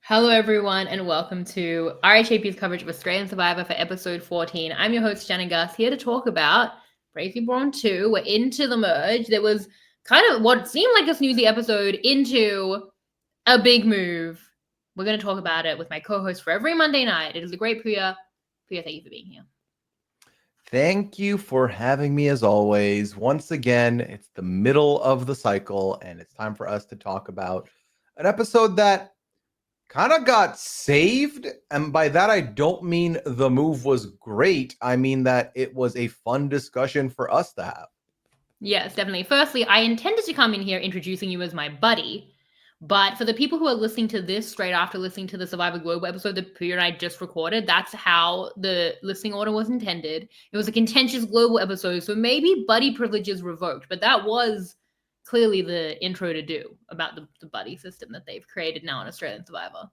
Hello, everyone, and welcome to RHAP's coverage of Australian Survivor for episode 14. I'm your host, Shannon Guss, here to talk about Brains V Brawn II. We're into the merge. There was kind of what seemed like a snoozy episode into a big move. We're going to talk about it with my co-host for every Monday night. It is the great Pooya. Pooya, thank you for being here. Thank you for having me as always. Once again, it's the middle of the cycle, and it's time for us to talk about an episode that kind of got saved. And by that, I don't mean the move was great. I mean that it was a fun discussion for us to have. Yes, definitely. Firstly, I intended to come in here introducing you as my buddy, but for the people who are listening to this straight after listening to the Survivor Global episode that Pooya and I just recorded, that's how the listening order was intended. It was a contentious global episode, so maybe buddy privileges revoked, but that was clearly the intro to do about the buddy system that they've created now in Australian Survivor.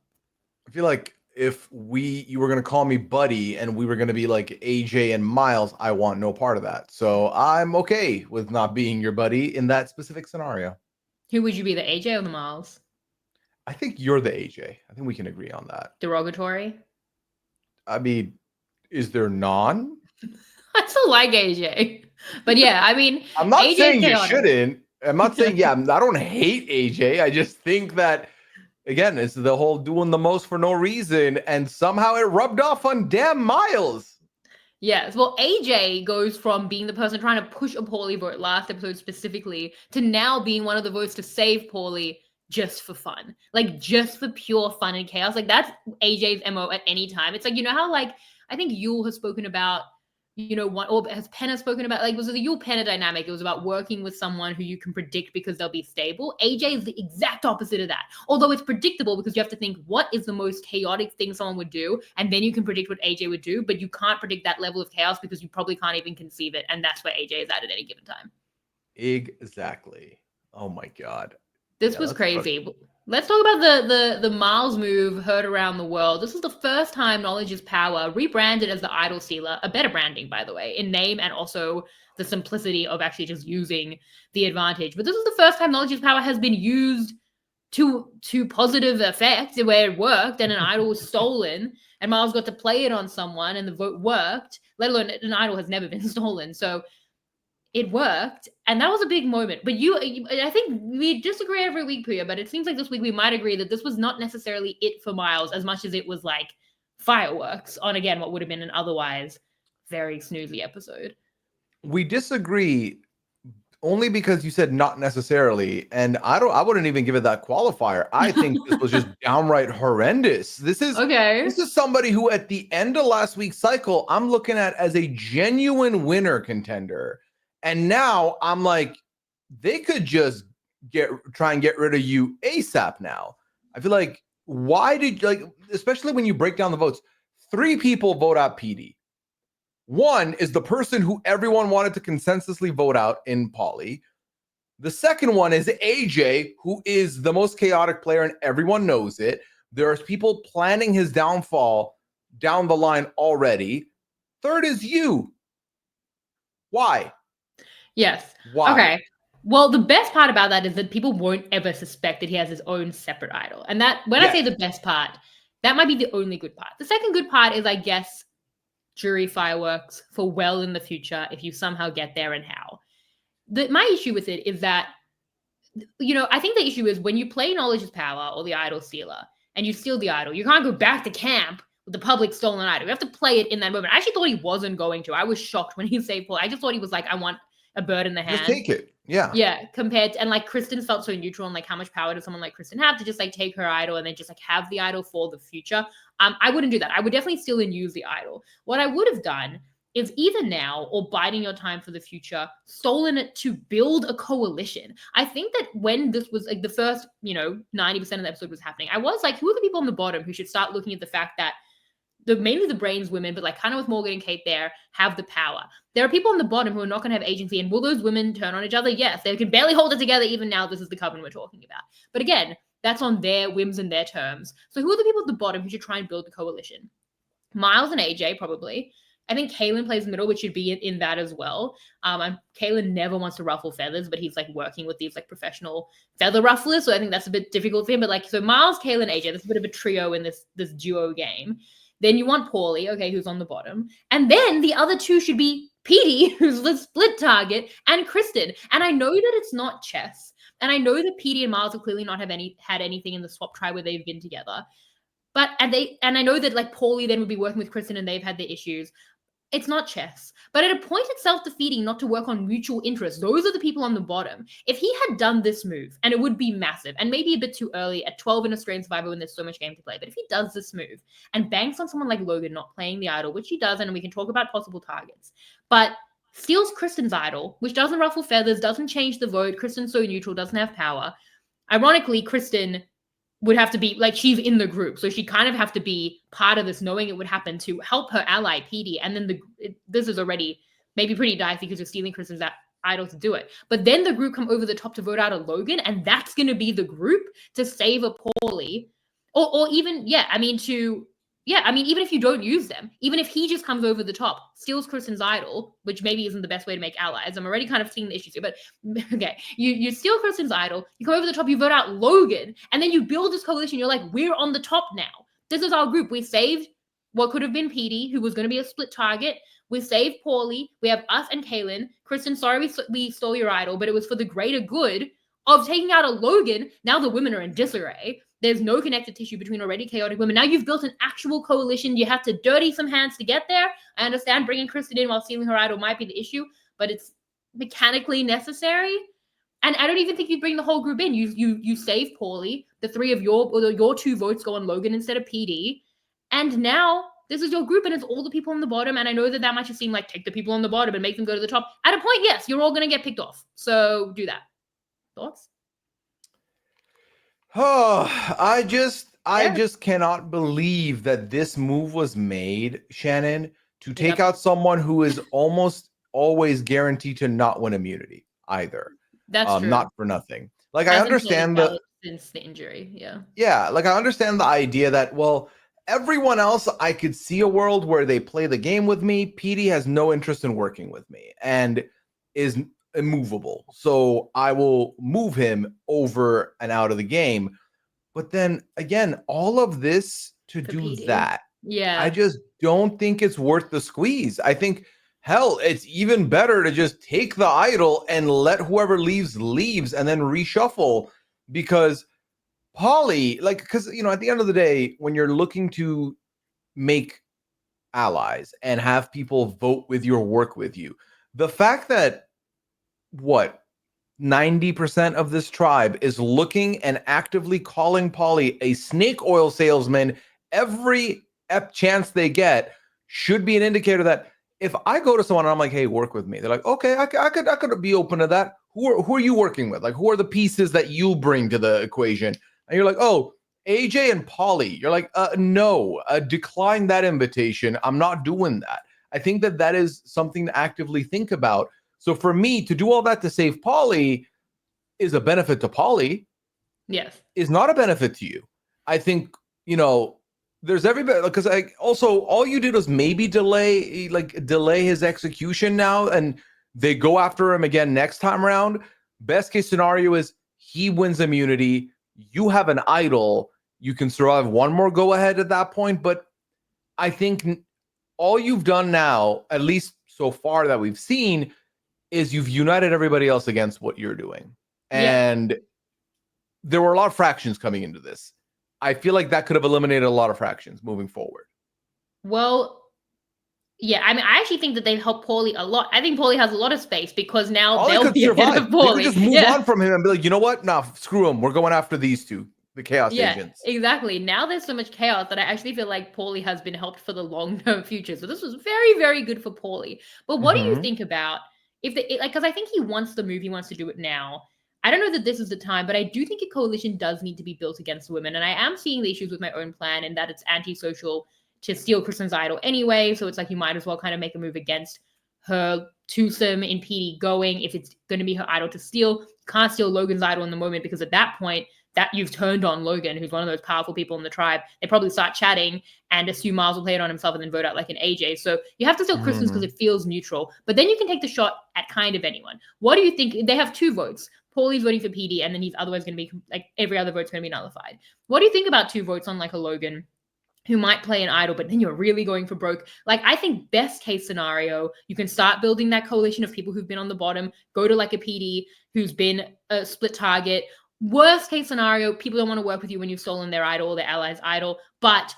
I feel like if you were going to call me buddy and we were going to be like AJ and Miles, I want no part of that. So I'm okay with not being your buddy in that specific scenario. Who would you be, the AJ or the Miles? I think you're the AJ. I think we can agree on that. Derogatory? I mean, is there none? I still like AJ. But yeah, I mean, I'm not AJ saying you chaotic. shouldn't. I'm not saying, I don't hate AJ. I just think that, again, it's the whole doing the most for no reason. And somehow it rubbed off on damn Miles. Yes. Well, AJ goes from being the person trying to push a Paulie vote last episode specifically to now being one of the votes to save Paulie just for fun. Like, just for pure fun and chaos. Like, that's AJ's MO at any time. It's like, you know how, like, I think Yule has spoken about, or has Penna spoken about, like, was it the Yule Penna dynamic? It was about working with someone who you can predict because they'll be stable. AJ is the exact opposite of that. Although it's predictable because you have to think, what is the most chaotic thing someone would do? And then you can predict what AJ would do, but you can't predict that level of chaos because you probably can't even conceive it. And that's where AJ is at any given time. Exactly. Oh my God. This was crazy. Let's talk about the Miles move heard around the world. This is the first time Knowledge is Power rebranded as the Idol Stealer, a better branding, by the way, in name and also the simplicity of actually just using the advantage. But this is the first time Knowledge is Power has been used to positive effect where it worked and an idol was stolen and Miles got to play it on someone and the vote worked, let alone an idol has never been stolen. So it worked, and that was a big moment. But I think we disagree every week, Pooya, but it seems like this week we might agree that this was not necessarily it for Miles as much as it was like fireworks on, again, what would have been an otherwise very snoozy episode. We disagree only because you said not necessarily, and I wouldn't even give it that qualifier. I think this was just downright horrendous. This is somebody who at the end of last week's cycle, I'm looking at as a genuine winner contender. And now I'm like, they could just try and get rid of you ASAP now. I feel like, why did, like, especially when you break down the votes, 3 people vote out PD. 1 is the person who everyone wanted to consensusly vote out in Paulie. The second one is AJ, who is the most chaotic player and everyone knows it. There's people planning his downfall down the line already. Third is you. Why? Yes. Why? Okay. Well, the best part about that is that people won't ever suspect that he has his own separate idol. And that, when I say the best part, that might be the only good part. The second good part is, I guess, jury fireworks for well in the future if you somehow get there and how. My issue with it is that, I think the issue is when you play Knowledge is Power or the Idol Stealer and you steal the idol, you can't go back to camp with the public stolen idol. You have to play it in that moment. I actually thought he wasn't going to. I was shocked when he saved Paul. I just thought he was like, I want a bird in the hand. Just take it. Yeah. Yeah. Compared to, and like Kristen felt so neutral, and like how much power does someone like Kristen have to just like take her idol and then just like have the idol for the future? I wouldn't do that. I would definitely steal and use the idol. What I would have done is either now or biding your time for the future, stolen it to build a coalition. I think that when this was like the first, 90% of the episode was happening, I was like, who are the people on the bottom who should start looking at the fact that mainly the Brains women, but like kind of with Morgan and Kate there, have the power. There are people on the bottom who are not going to have agency. And will those women turn on each other? Yes, they can barely hold it together. Even now, this is the Coven we're talking about. But again, that's on their whims and their terms. So who are the people at the bottom who should try and build the coalition? Miles and AJ, probably. I think Kalen plays middle, which should be in that as well. Kalen never wants to ruffle feathers, but he's like working with these like professional feather rufflers, so I think that's a bit difficult for him. But like, so Miles, Kalen, AJ, that's a bit of a trio in this duo game. Then you want Paulie, okay, who's on the bottom, and then the other two should be Petey, who's the split target, and Kristen. And I know that it's not chess, and I know that Petey and Miles have clearly not had anything in the swap try where they've been together. But and I know that like Paulie then would be working with Kristen and they've had their issues. It's not chess. But at a point, it's self-defeating not to work on mutual interests. Those are the people on the bottom. If he had done this move, and it would be massive, and maybe a bit too early at 12 in Australian Survivor when there's so much game to play, but if he does this move and banks on someone like Logan not playing the idol, which he does, and we can talk about possible targets, but steals Kristen's idol, which doesn't ruffle feathers, doesn't change the vote, Kristen's so neutral, doesn't have power. Ironically, Kristen would have to be like, she's in the group, so she kind of have to be part of this, knowing it would happen, to help her ally Petey. And then this is already maybe pretty dicey because you're stealing Kristen's idol to do it. But then the group come over the top to vote out a Logan, and that's going to be the group to save a Paulie, or even even if you don't use them, even if he just comes over the top, steals Kristen's idol, which maybe isn't the best way to make allies. I'm already kind of seeing the issues here, but okay, you steal Kristen's idol, you come over the top, you vote out Logan, and then you build this coalition. You're like, we're on the top now. This is our group. We saved what could have been Petey, who was going to be a split target. We saved Paulie. We have us and Kalen. Kristen, sorry we stole your idol, but it was for the greater good of taking out a Logan. Now the women are in disarray. There's no connective tissue between already chaotic women. Now you've built an actual coalition. You have to dirty some hands to get there. I understand bringing Kristen in while stealing her idol might be the issue, but it's mechanically necessary. And I don't even think you bring the whole group in. You save Paulie. The three of your two votes go on Logan instead of PD. And now this is your group, and it's all the people on the bottom. And I know that might just seem like, take the people on the bottom and make them go to the top. At a point, yes, you're all going to get picked off. So do that. Thoughts? Oh, I just cannot believe that this move was made, Shannon, to take out someone who is almost always guaranteed to not win immunity either. That's true. Not for nothing. Like, I understand since the injury. Yeah. Yeah. Like, I understand the idea that, well, everyone else, I could see a world where they play the game with me. Petey has no interest in working with me and is immovable, so I will move him over and out of the game. But then again, all of this to do Petey. That, I just don't think it's worth the squeeze. I think, hell, it's even better to just take the idol and let whoever leaves and then reshuffle, because Paulie, like, because at the end of the day, when you're looking to make allies and have people vote with you or work with you, the fact that 90% of this tribe is looking and actively calling Paulie a snake oil salesman every chance they get should be an indicator that if I go to someone and I'm like, hey, work with me, they're like, okay, I could be open to that. Who are you working with? Like, who are the pieces that you bring to the equation? And you're like, oh, AJ and Paulie. You're like, no, decline that invitation. I'm not doing that. I think that is something to actively think about. So for me, to do all that to save Paulie is a benefit to Paulie. Yes. Is not a benefit to you. I think, there's everybody, because also all you did was maybe delay his execution now, and they go after him again next time around. Best case scenario is he wins immunity. You have an idol. You can survive one more go ahead at that point. But I think all you've done now, at least so far that we've seen, is you've united everybody else against what you're doing. And there were a lot of fractions coming into this. I feel like that could have eliminated a lot of fractions moving forward. Well, yeah, I mean, I actually think that they've helped Paulie a lot. I think Paulie has a lot of space because now they'll be ahead of Paulie. They could just move on from him and be like, you know what? Nah, screw him. We're going after these two, the Chaos agents. Exactly. Now there's so much chaos that I actually feel like Paulie has been helped for the long-term future. So this was very, very good for Paulie. But what do you think about because I think he wants the move, he wants to do it now. I don't know that this is the time, but I do think a coalition does need to be built against women. And I am seeing the issues with my own plan in that it's antisocial to steal Kristen's idol anyway. So it's like you might as well kind of make a move against her twosome in PD going. If it's going to be her idol to steal, can't steal Logan's idol in the moment, because at that point, that you've turned on Logan, who's one of those powerful people in the tribe, they probably start chatting and assume Miles will play it on himself and then vote out like an AJ. So you have to steal Kristen's because it feels neutral. But then you can take the shot at kind of anyone. What do you think? They have 2 votes. Paulie's voting for PD, and then he's otherwise going to be like every other vote's going to be nullified. What do you think about 2 votes on like a Logan who might play an idol, but then you're really going for broke? Like, I think best case scenario, you can start building that coalition of people who've been on the bottom, go to like a PD who's been a split target. Worst case scenario, people don't want to work with you when you've stolen their idol or their allies' idol, but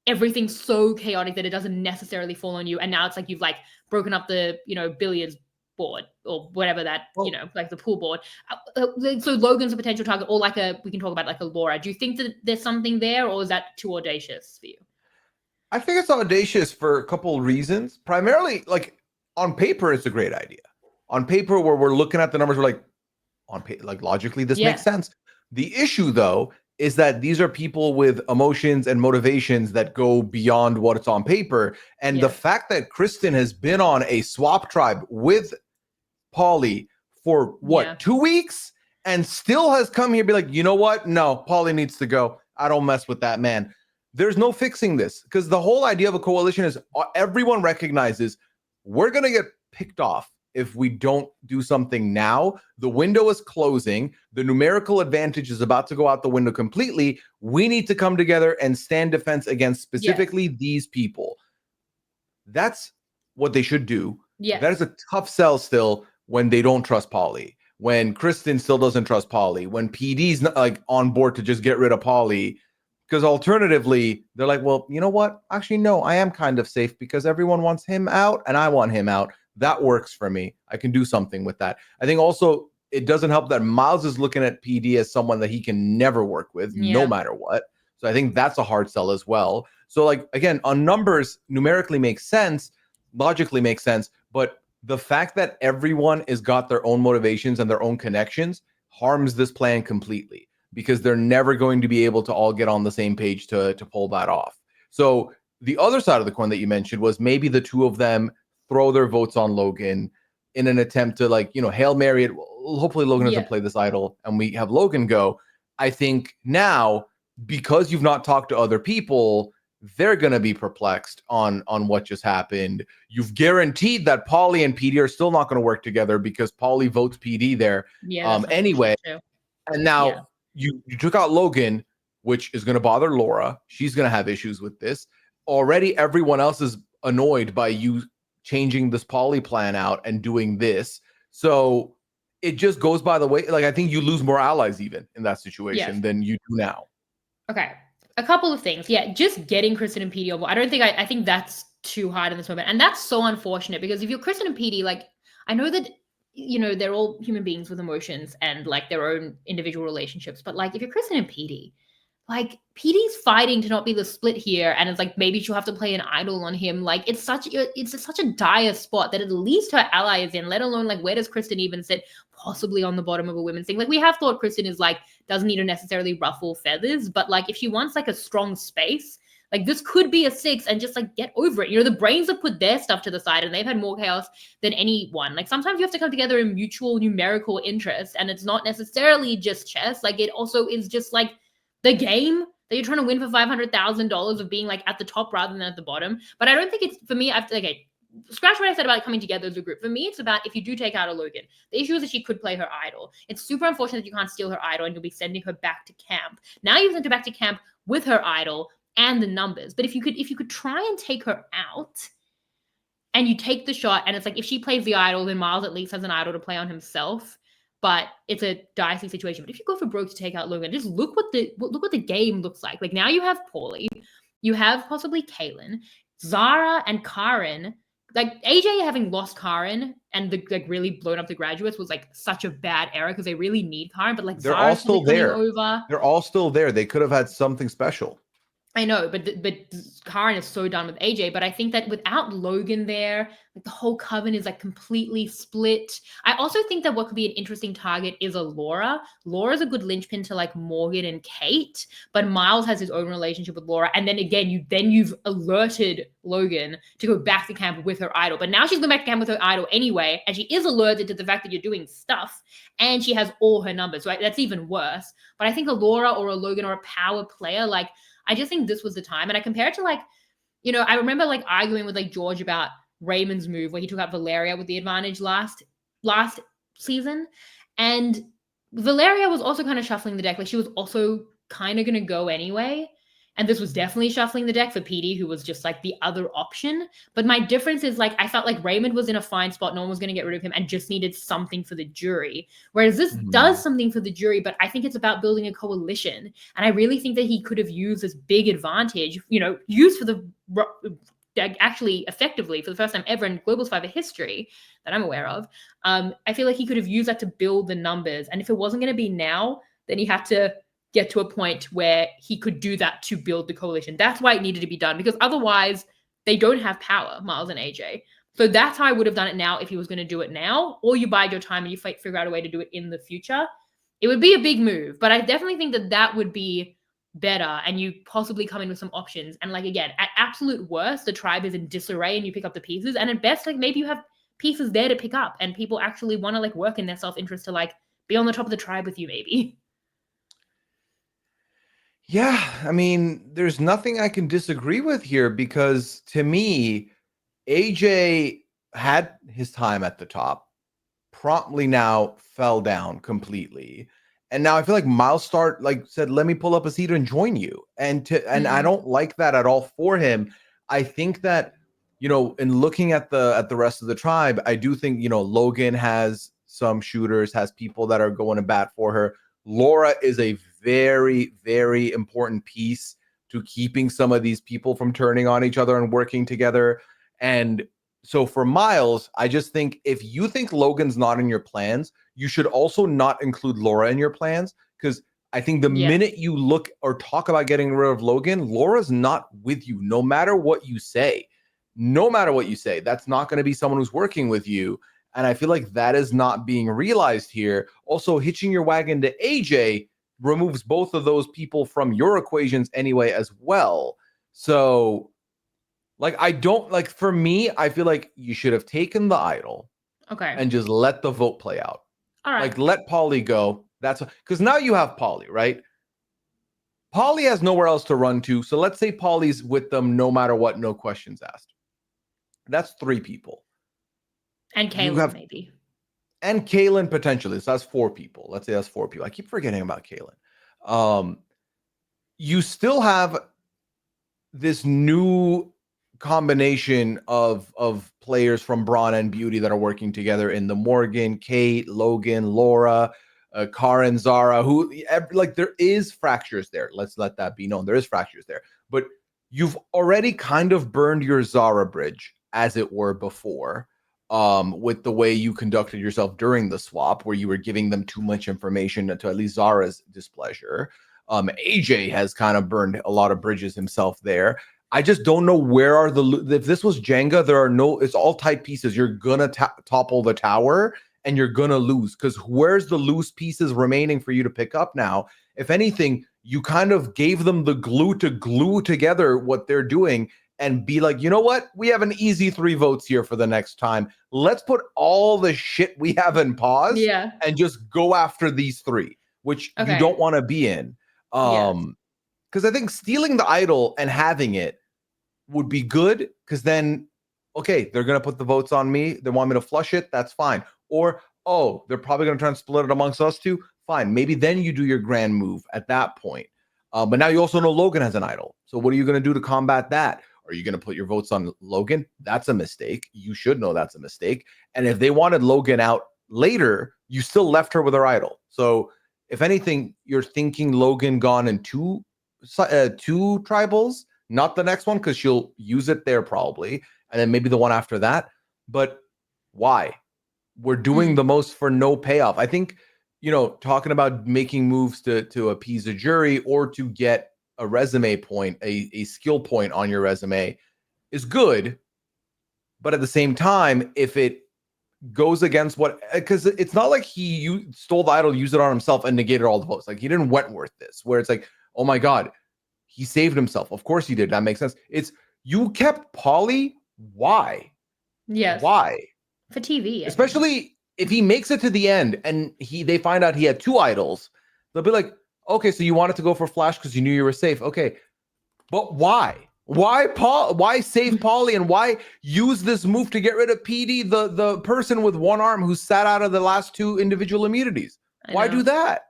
everything's so chaotic that it doesn't necessarily fall on you. And now it's like you've like broken up the, billiards board or whatever that, like the pool board. So Logan's a potential target, or like we can talk about like a Laura. Do you think that there's something there, or is that too audacious for you? I think it's audacious for a couple of reasons. Primarily, like on paper, it's a great idea. On paper, where we're looking at the numbers, we're like, like logically, this makes sense. The issue, though, is that these are people with emotions and motivations that go beyond what's on paper. And the fact that Kristen has been on a swap tribe with Paulie for 2 weeks and still has come here be like, you know what? No, Paulie needs to go. I don't mess with that man. There's no fixing this, because the whole idea of a coalition is everyone recognizes we're going to get picked off if we don't do something now. The window is closing. The numerical advantage is about to go out the window completely. We need to come together and stand defense against specifically these people. That's what they should do. That is a tough sell still when they don't trust Paulie, when Kristen still doesn't trust Paulie, when PD's not like on board to just get rid of Paulie, because alternatively they're like, well, you know what? Actually, no, I am kind of safe because everyone wants him out and I want him out. That works for me. I can do something with that. I think also it doesn't help that Miles is looking at PD as someone that he can never work with, no matter what. So I think that's a hard sell as well. So like, again, on numbers, numerically makes sense, logically makes sense, but the fact that everyone has got their own motivations and their own connections harms this plan completely, because they're never going to be able to all get on the same page to pull that off. So the other side of the coin that you mentioned was maybe the 2 of them throw their votes on Logan in an attempt to like, Hail Mary it. Hopefully Logan doesn't play this idol and we have Logan go. I think now, because you've not talked to other people, they're going to be perplexed on what just happened. You've guaranteed that Paulie and PD are still not going to work together because Paulie votes PD there anyway. And now you took out Logan, which is going to bother Laura. She's going to have issues with this. Already everyone else is annoyed by you changing this Paulie plan out and doing this. So it just goes by the way. Like, I think you lose more allies even in that situation than you do now. Okay. A couple of things. Just getting Kristen and PD over. I think that's too hard in this moment. And that's so unfortunate, because if you're Kristen and PD, like, I know that, they're all human beings with emotions and like their own individual relationships. But like, if you're Kristen and PD, like PD's fighting to not be the split here. And it's like, maybe she'll have to play an idol on him. Like, it's such a dire spot that at least her ally is in, let alone like, where does Kristen even sit? Possibly on the bottom of a women's thing. Like, we have thought Kristen is like, doesn't need to necessarily ruffle feathers, but like, if she wants like a strong space, like this could be a 6 and just like get over it. The Brains have put their stuff to the side and they've had more chaos than anyone. Like, sometimes you have to come together in mutual numerical interest, and it's not necessarily just chess. Like, it also is just like the game that you're trying to win for $500,000 of being like at the top rather than at the bottom. But I don't think it's, for me, scratch what I said about coming together as a group. For me, it's about if you do take out a Logan, the issue is that she could play her idol. It's super unfortunate that you can't steal her idol and you'll be sending her back to camp. Now you've sent her back to camp with her idol and the numbers. But if you could try and take her out and you take the shot, and it's like, if she plays the idol, then Miles at least has an idol to play on himself. But it's a dicey situation. But if you go for broke to take out Logan, just look what the game looks like. Like, now you have Paulie, you have possibly Kaylin, Zara, and Karen. Like, AJ having lost Karen and the like really blown up the graduates was like such a bad era, because they really need Karen. But like, they're all still there. They're all still there. They could have had something special. I know, but Karen is so done with AJ. But I think that without Logan there, like the whole Coven is like completely split. I also think that what could be an interesting target is a Laura. Laura's a good linchpin to like Morgan and Kate, but Miles has his own relationship with Laura. And then again, you've alerted Logan to go back to camp with her idol. But now she's going back to camp with her idol anyway, and she is alerted to the fact that you're doing stuff, and she has all her numbers. So that's even worse. But I think a Laura or a Logan or a power player, like, I just think this was the time. And I compare it to like, I remember like arguing with like George about Raymond's move where he took out Valeria with the advantage last season. And Valeria was also kind of shuffling the deck. Like she was also kind of going to go anyway. And this was definitely shuffling the deck for PD, who was just like the other option. But my difference is like, I felt like Raymond was in a fine spot. No one was going to get rid of him and just needed something for the jury. Whereas this does something for the jury, but I think it's about building a coalition. And I really think that he could have used this big advantage, used for the actually effectively for the first time ever in Global Survivor history that I'm aware of. I feel like he could have used that to build the numbers. And if it wasn't going to be now, then he had to get to a point where he could do that to build the coalition. That's why it needed to be done, because otherwise they don't have power, Miles and AJ. So that's how I would have done it now if he was going to do it now, or you bide your time and you figure out a way to do it in the future. It would be a big move, but I definitely think that would be better, and you possibly come in with some options. And like, again, at absolute worst, the tribe is in disarray and you pick up the pieces. And at best, like maybe you have pieces there to pick up and people actually want to like work in their self-interest to like be on the top of the tribe with you maybe. Yeah, I mean, there's nothing I can disagree with here, because to me, AJ had his time at the top, promptly now fell down completely. And now I feel like Miles said, let me pull up a seat and join you. And I don't like that at all for him. I think that, in looking at the rest of the tribe, I do think, Logan has some shooters, has people that are going to bat for her. Laura is a very, very important piece to keeping some of these people from turning on each other and working together. And so for Miles, I just think if you think Logan's not in your plans, you should also not include Laura in your plans, because I think the minute you look or talk about getting rid of Logan, Laura's not with you, no matter what you say. No matter what you say, that's not going to be someone who's working with you. And I feel like that is not being realized here. Also, hitching your wagon to AJ removes both of those people from your equations anyway as well. So, for me, I feel like you should have taken the idol. Okay. And just let the vote play out. All right. Like, let Paulie go. That's because now you have Paulie, right? Paulie has nowhere else to run to. So let's say Paulie's with them no matter what, no questions asked. That's 3 people. And Kaylin, maybe. And Kaylin potentially. So that's 4 people. Let's say that's 4 people. I keep forgetting about Kaylin. You still have this new combination of players from Brawn and Beauty that are working together in the Morgan, Kate, Logan, Laura, Karen, Zara, who there is fractures there. Let's let that be known. There is fractures there. But you've already kind of burned your Zara bridge, as it were, before. With the way you conducted yourself during the swap, where you were giving them too much information to at least Zara's displeasure. AJ has kind of burned a lot of bridges himself there. I just don't know where are if this was Jenga, it's all tight pieces. You're gonna topple the tower and you're gonna lose, because where's the loose pieces remaining for you to pick up now? If anything, you kind of gave them the glue to glue together what they're doing and be like, you know what? We have an easy 3 votes here for the next time. Let's put all the shit we have in pause and just go after these 3, which you don't want to be in. Because I think stealing the idol and having it would be good, because then, okay, they're going to put the votes on me. They want me to flush it. That's fine. Or, they're probably going to try and split it amongst us 2. Fine. Maybe then you do your grand move at that point. But now you also know Logan has an idol. So what are you going to do to combat that? Are you going to put your votes on Logan? That's a mistake. You should know that's a mistake. And if they wanted Logan out later, you still left her with her idol. So if anything, you're thinking Logan gone in 2 tribals, not the next one, because she'll use it there probably. And then maybe the one after that. But why? We're doing the most for no payoff. I think, talking about making moves to appease a jury or to get a resume point, a skill point on your resume is good. But at the same time, if it goes against because it's not like he stole the idol, used it on himself, and negated all the votes. Like, he didn't Wentworth this, where it's like, oh my God, he saved himself. Of course he did. That makes sense. It's, you kept Paulie. Why? Yes. Why? For TV. Especially if he makes it to the end and they find out he had 2 idols, they'll be like, okay, so you wanted to go for Flash because you knew you were safe. Okay. But why? Why save Paulie, and why use this move to get rid of PD, the person with 1 arm who sat out of the last 2 individual immunities? Why do that?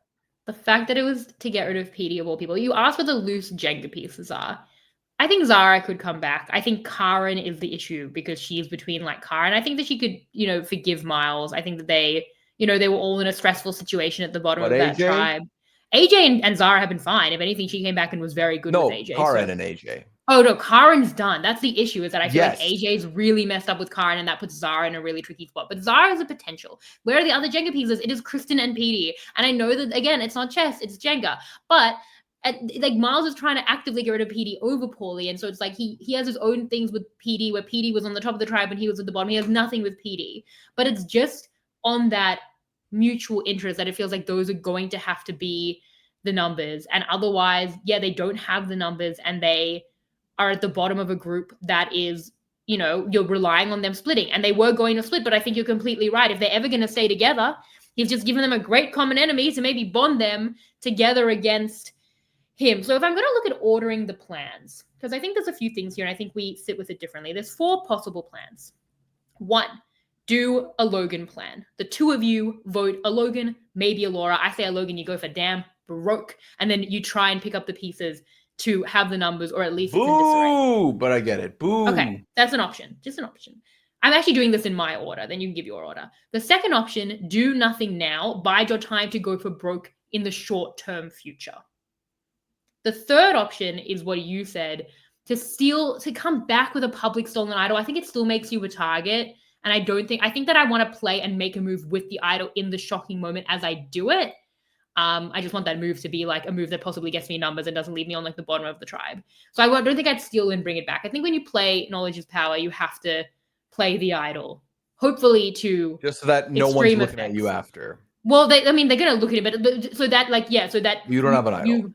The fact that it was to get rid of PD of all people. You asked what the loose Jenga pieces are. I think Zara could come back. I think Karen is the issue because she's between like Karen. I think that she could, forgive Miles. I think that they were all in a stressful situation at the bottom of that tribe. AJ and Zara have been fine. If anything, she came back and was very good with AJ. Karen and AJ. Oh no, Karen's done. That's the issue, is that I feel like AJ's really messed up with Karen, and that puts Zara in a really tricky spot. But Zara has a potential. Where are the other Jenga pieces? It is Kristen and PD. And I know that, again, it's not chess, it's Jenga. But Miles is trying to actively get rid of PD over Paulie. And so it's like he has his own things with PD, where PD was on the top of the tribe and he was at the bottom. He has nothing with PD. But it's just on that mutual interest that it feels like those are going to have to be the numbers. And otherwise, they don't have the numbers, and they are at the bottom of a group that is, you're relying on them splitting. And they were going to split, but I think you're completely right. If they're ever going to stay together, he's just given them a great common enemy to maybe bond them together against him. So if I'm going to look at ordering the plans, because I think there's a few things here, and I think we sit with it differently. There's 4 possible plans. 1, do a Logan plan. The 2 of you vote a Logan, maybe a Laura. I say a Logan, you go for damn broke, and then you try and pick up the pieces to have the numbers, or at least it's in disarray. Boo! But I get it. Boo! Okay, that's an option. Just an option. I'm actually doing this in my order. Then you can give your order. The second option, do nothing now. Bide your time to go for broke in the short-term future. The third option is what you said, to come back with a public stolen idol. I think it still makes you a target. And I think that I want to play and make a move with the idol in the shocking moment as I do it. I just want that move to be like a move that possibly gets me numbers and doesn't leave me on like the bottom of the tribe. So I don't think I'd steal and bring it back. I think when you play Knowledge is Power, you have to play the idol, hopefully to just so that no one's looking at you after. Well, they're going to look at it, but so that so that you don't have an idol.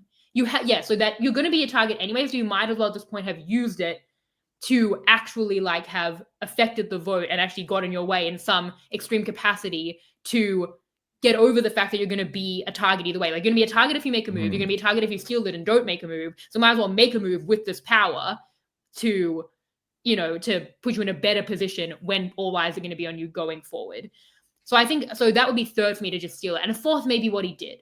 So that you're going to be a target anyway. So you might as well at this point have used it to actually like have affected the vote and actually got in your way in some extreme capacity to get over the fact that you're going to be a target either way. Like, you're going to be a target if you make a move. You're going to be a target if you steal it and don't make a move. So might as well make a move with this power to, to put you in a better position when all eyes are going to be on you going forward. So I think, that would be third for me, to just steal it. And a fourth, maybe what he did,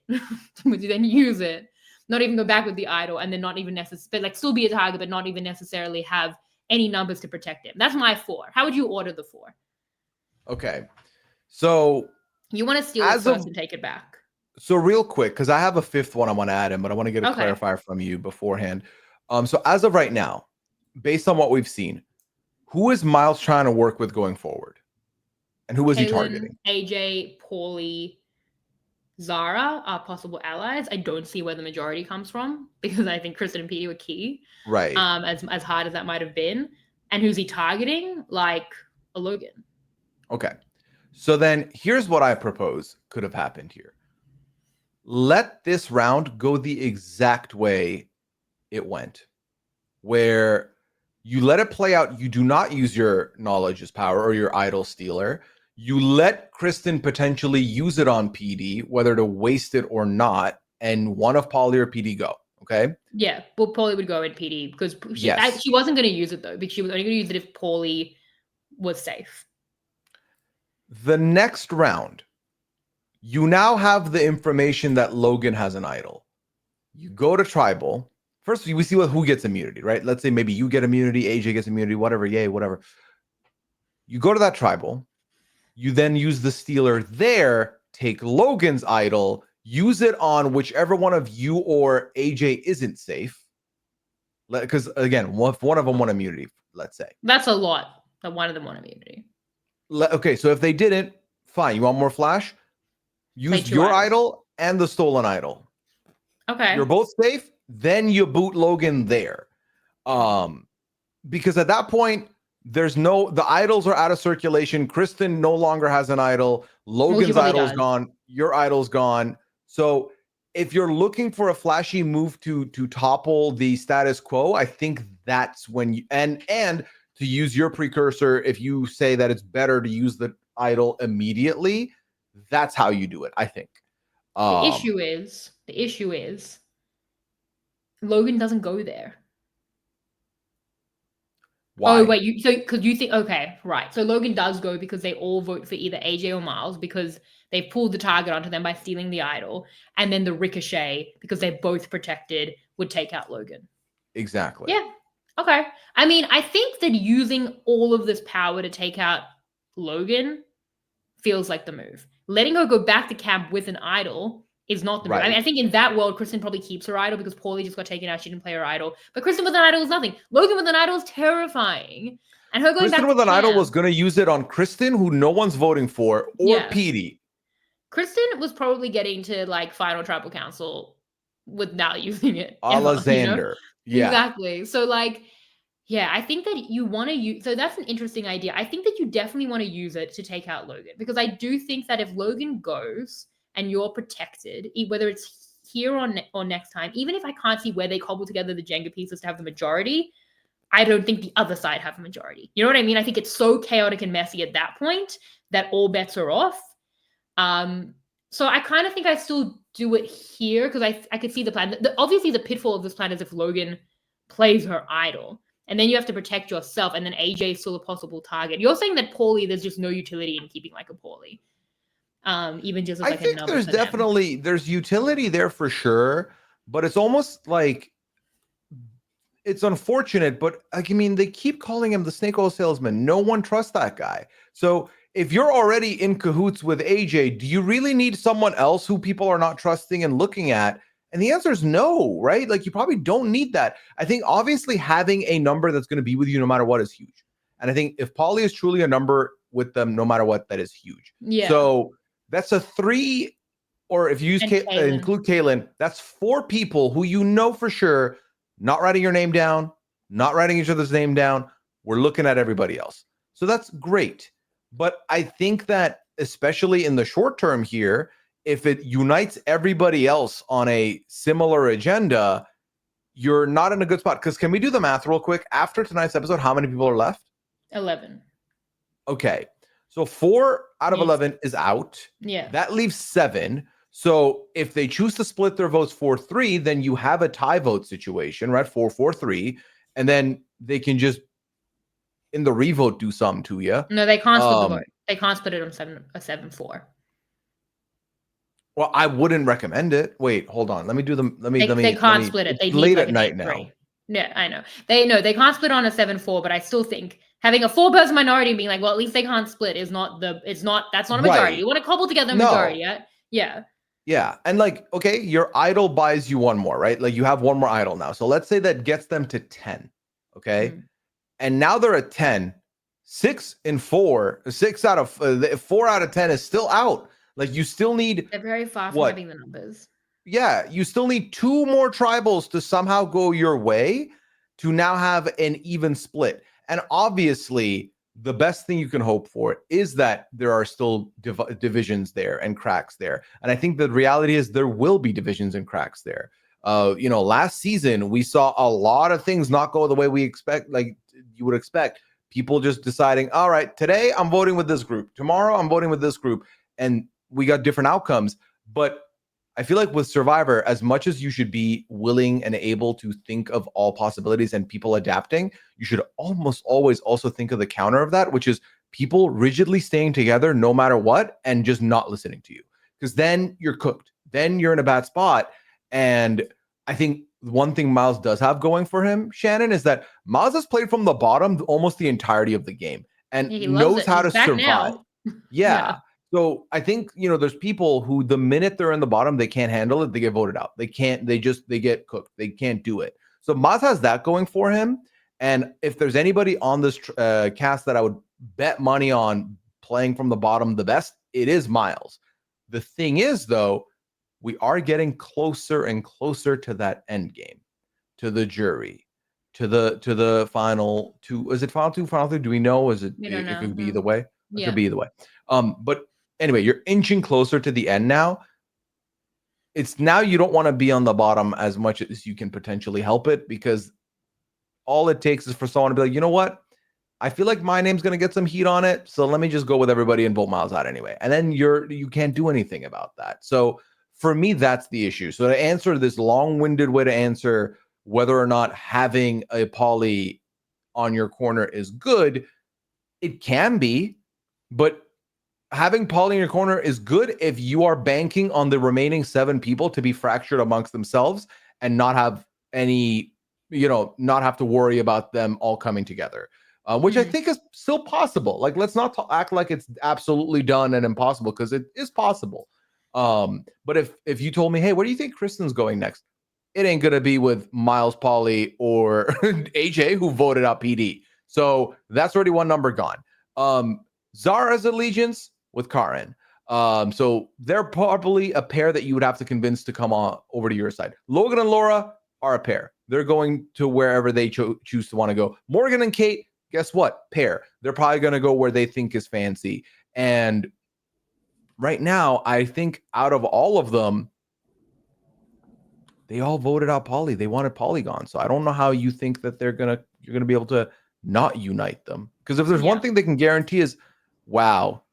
would you then use it, not even go back with the idol, and then not even necessarily, like, still be a target, but not even necessarily have any numbers to protect him. That's my 4. How would you order the 4? Okay. So you want to steal it first and take it back. So real quick, because I have a 5th one I want to add in, but I want to get a clarifier from you beforehand. So as of right now, based on what we've seen, who is Miles trying to work with going forward? And who was he targeting? AJ, Paulie, Zara are possible allies. I don't see where the majority comes from, because I think Kristen and PD were key. Right. As hard as that might have been. And who's he targeting? Like a Logan. Okay. So then here's what I propose could have happened here. Let this round go the exact way it went, where you let it play out. You do not use your knowledge as power or your idol stealer. You let Kristen potentially use it on PD, whether to waste it or not, and one of Paulie or PD go. Okay? Yeah, well, Paulie would go in PD because she wasn't going to use it, though, because she was only going to use it if Paulie was safe. The next round, you now have the information that Logan has an idol. You go to tribal. First, we see who gets immunity, right? Let's say maybe you get immunity, AJ gets immunity, whatever, yay, whatever. You go to that tribal. You then use the stealer there, take Logan's idol, use it on whichever one of you or AJ isn't safe. Because, again, if one of them won immunity, let's say. That's a lot that one of them won immunity. Okay, so if they didn't, fine. You want more flash? Use your idol and the stolen idol. Okay. You're both safe. then you boot Logan there. Because at that point, the idols are out of circulation. Kristen no longer has an idol. Logan's idol's gone. Your idol's gone. So if you're looking for a flashy move to topple the status quo, I think that's when you and to use your precursor, if you say that it's better to use the idol immediately, that's how you do it, I think. The issue is Logan doesn't go there. Why? Oh wait, because you think, okay, right. So Logan does go because they all vote for either AJ or Miles because they pulled the target onto them by stealing the idol, and then the ricochet because they're both protected would take out Logan. Exactly. Yeah. Okay. I mean, I think that using all of this power to take out Logan feels like the move. Letting her go back to camp with an idol is not the move. I mean, I think in that world, Kristen probably keeps her idol because Paulie just got taken out. She didn't play her idol. But Kristen with an idol is nothing. Logan with an idol is terrifying. And her going Kristen back with to an idol was going to use it on Kristen, who no one's voting for, or Petey. Kristen was probably getting to like final tribal council without using it. Alexander. Yeah. Exactly. So like, yeah, I think that you want to use, so that's an interesting idea. I think that you definitely want to use it to take out Logan, because I do think that if Logan goes and you're protected, whether it's here or next time, even if I can't see where they cobble together the Jenga pieces to have the majority, I don't think the other side have a majority. You know what I mean? I think it's so chaotic and messy at that point that all bets are off. So I kind of think I still do it here because I could see the plan. Obviously, the pitfall of this plan is if Logan plays her idol, and then you have to protect yourself, and then AJ is still a possible target. You're saying that Paulie, there's just no utility in keeping like a Paulie, even just as like a number. I think there's utility there for sure, but it's almost like it's unfortunate. But like, I mean, they keep calling him the snake oil salesman. No one trusts that guy. So if you're already in cahoots with AJ, do you really need someone else who people are not trusting and looking at? And the answer is no, right? Like, you probably don't need that. I think obviously having a number that's going to be with you no matter what is huge. And I think if Paulie is truly a number with them no matter what, that is huge. Yeah. So that's a 3, or if you include Kaylin, that's 4 people who you know for sure not writing your name down, not writing each other's name down. We're looking at everybody else. So that's great. But I think that especially in the short term here, if it unites everybody else on a similar agenda, you're not in a good spot. Because can we do the math real quick? After tonight's episode, how many people are left? 11. Okay. So 4 out of 11 is out. Yeah. That leaves 7. So if they choose to split their votes 4-3, then you have a tie vote situation, right? 4-4-3. And then they can just, in the revote, do something to you. No, they can't split the vote. They can't split it on 7-4. Well, I wouldn't recommend it. Wait, hold on. Let me. They can't split it. They late at night now. Yeah, I know. They can't split on a 7-4, but I still think having a 4-person minority and being like, well, at least they can't split that's not a majority. Right. You want to cobble together a majority, yeah? Yeah. And like, okay, your idol buys you one more, right? Like, you have one more idol now. So let's say that gets them to 10. Okay. Mm-hmm. And now they're at 10. 6 out of 10 is still out. Like, you still need. They're very far from having the numbers. Yeah, you still need 2 more tribals to somehow go your way to now have an even split. And obviously, the best thing you can hope for is that there are still divisions there and cracks there. And I think the reality is there will be divisions and cracks there. Last season, we saw a lot of things not go the way we expect, like you would expect. People just deciding, all right, today I'm voting with this group. Tomorrow I'm voting with this group. And we got different outcomes. But I feel like with Survivor, as much as you should be willing and able to think of all possibilities and people adapting, you should almost always also think of the counter of that, which is people rigidly staying together no matter what and just not listening to you. Because then you're cooked. Then you're in a bad spot. And I think one thing Miles does have going for him, Shannon, is that Miles has played from the bottom almost the entirety of the game and knows how to survive. Yeah. So I think, there's people who the minute they're in the bottom, they can't handle it. They get voted out. They get cooked. They can't do it. So Maz has that going for him. And if there's anybody on this cast that I would bet money on playing from the bottom the best, it is Miles. The thing is, though, we are getting closer and closer to that end game, to the jury, to the final two. Is it final two, final three? Do we know? Is it? It could be either way. It could be either way. But anyway, you're inching closer to the end now. It's now you don't want to be on the bottom as much as you can potentially help it, because all it takes is for someone to be like, you know what? I feel like my name's going to get some heat on it, so let me just go with everybody and vote Miles out anyway. And then you can't do anything about that. So for me, that's the issue. So to answer this long-winded way to answer whether or not having a Paulie on your corner is good, it can be, but having Paulie in your corner is good if you are banking on the remaining 7 people to be fractured amongst themselves and not have any, not have to worry about them all coming together, which I think is still possible. Like, let's not act like it's absolutely done and impossible, because it is possible. But if you told me, hey, where do you think Kristen's going next? It ain't going to be with Miles, Paulie, or AJ, who voted out PD. So that's already one number gone. Zara's allegiance with Karen. So they're probably a pair that you would have to convince to come on over to your side. Logan and Laura are a pair. They're going to wherever they choose to want to go. Morgan and Kate, guess what? Pair. They're probably going to go where they think is fancy. And right now, I think out of all of them, they all voted out Paulie. They wanted Paulie gone. So I don't know how you think that you're gonna be able to not unite them. Because if there's one thing they can guarantee is, wow,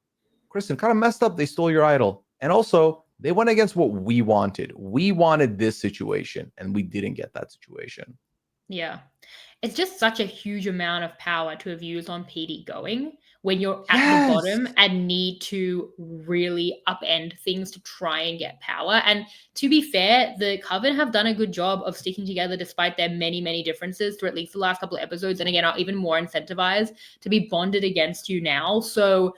Kristen kind of messed up. They stole your idol. And also, they went against what we wanted. We wanted this situation, and we didn't get that situation. Yeah. It's just such a huge amount of power to have used on PD going when you're at the bottom and need to really upend things to try and get power. And to be fair, the Coven have done a good job of sticking together despite their many, many differences through at least the last couple of episodes. And again, are even more incentivized to be bonded against you now. So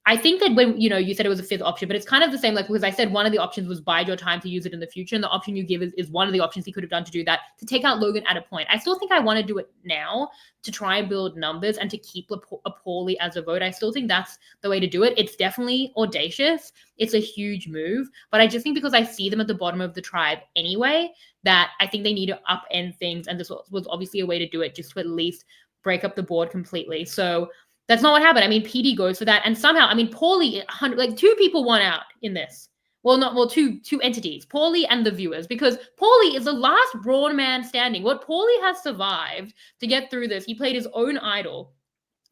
I think that when, you said it was a 5th option, but it's kind of the same, like, because I said one of the options was bide your time to use it in the future. And the option you give is one of the options he could have done to do that, to take out Logan at a point. I still think I want to do it now to try and build numbers and to keep Paulie as a vote. I still think that's the way to do it. It's definitely audacious. It's a huge move, but I just think because I see them at the bottom of the tribe anyway, that I think they need to upend things. And this was obviously a way to do it, just to at least break up the board completely. So that's not what happened. I mean, PD goes for that. And somehow, I mean, Paulie, like 2 people won out in this. Two entities, Paulie and the viewers, because Paulie is the last brawn man standing. What Paulie has survived to get through this, he played his own idol.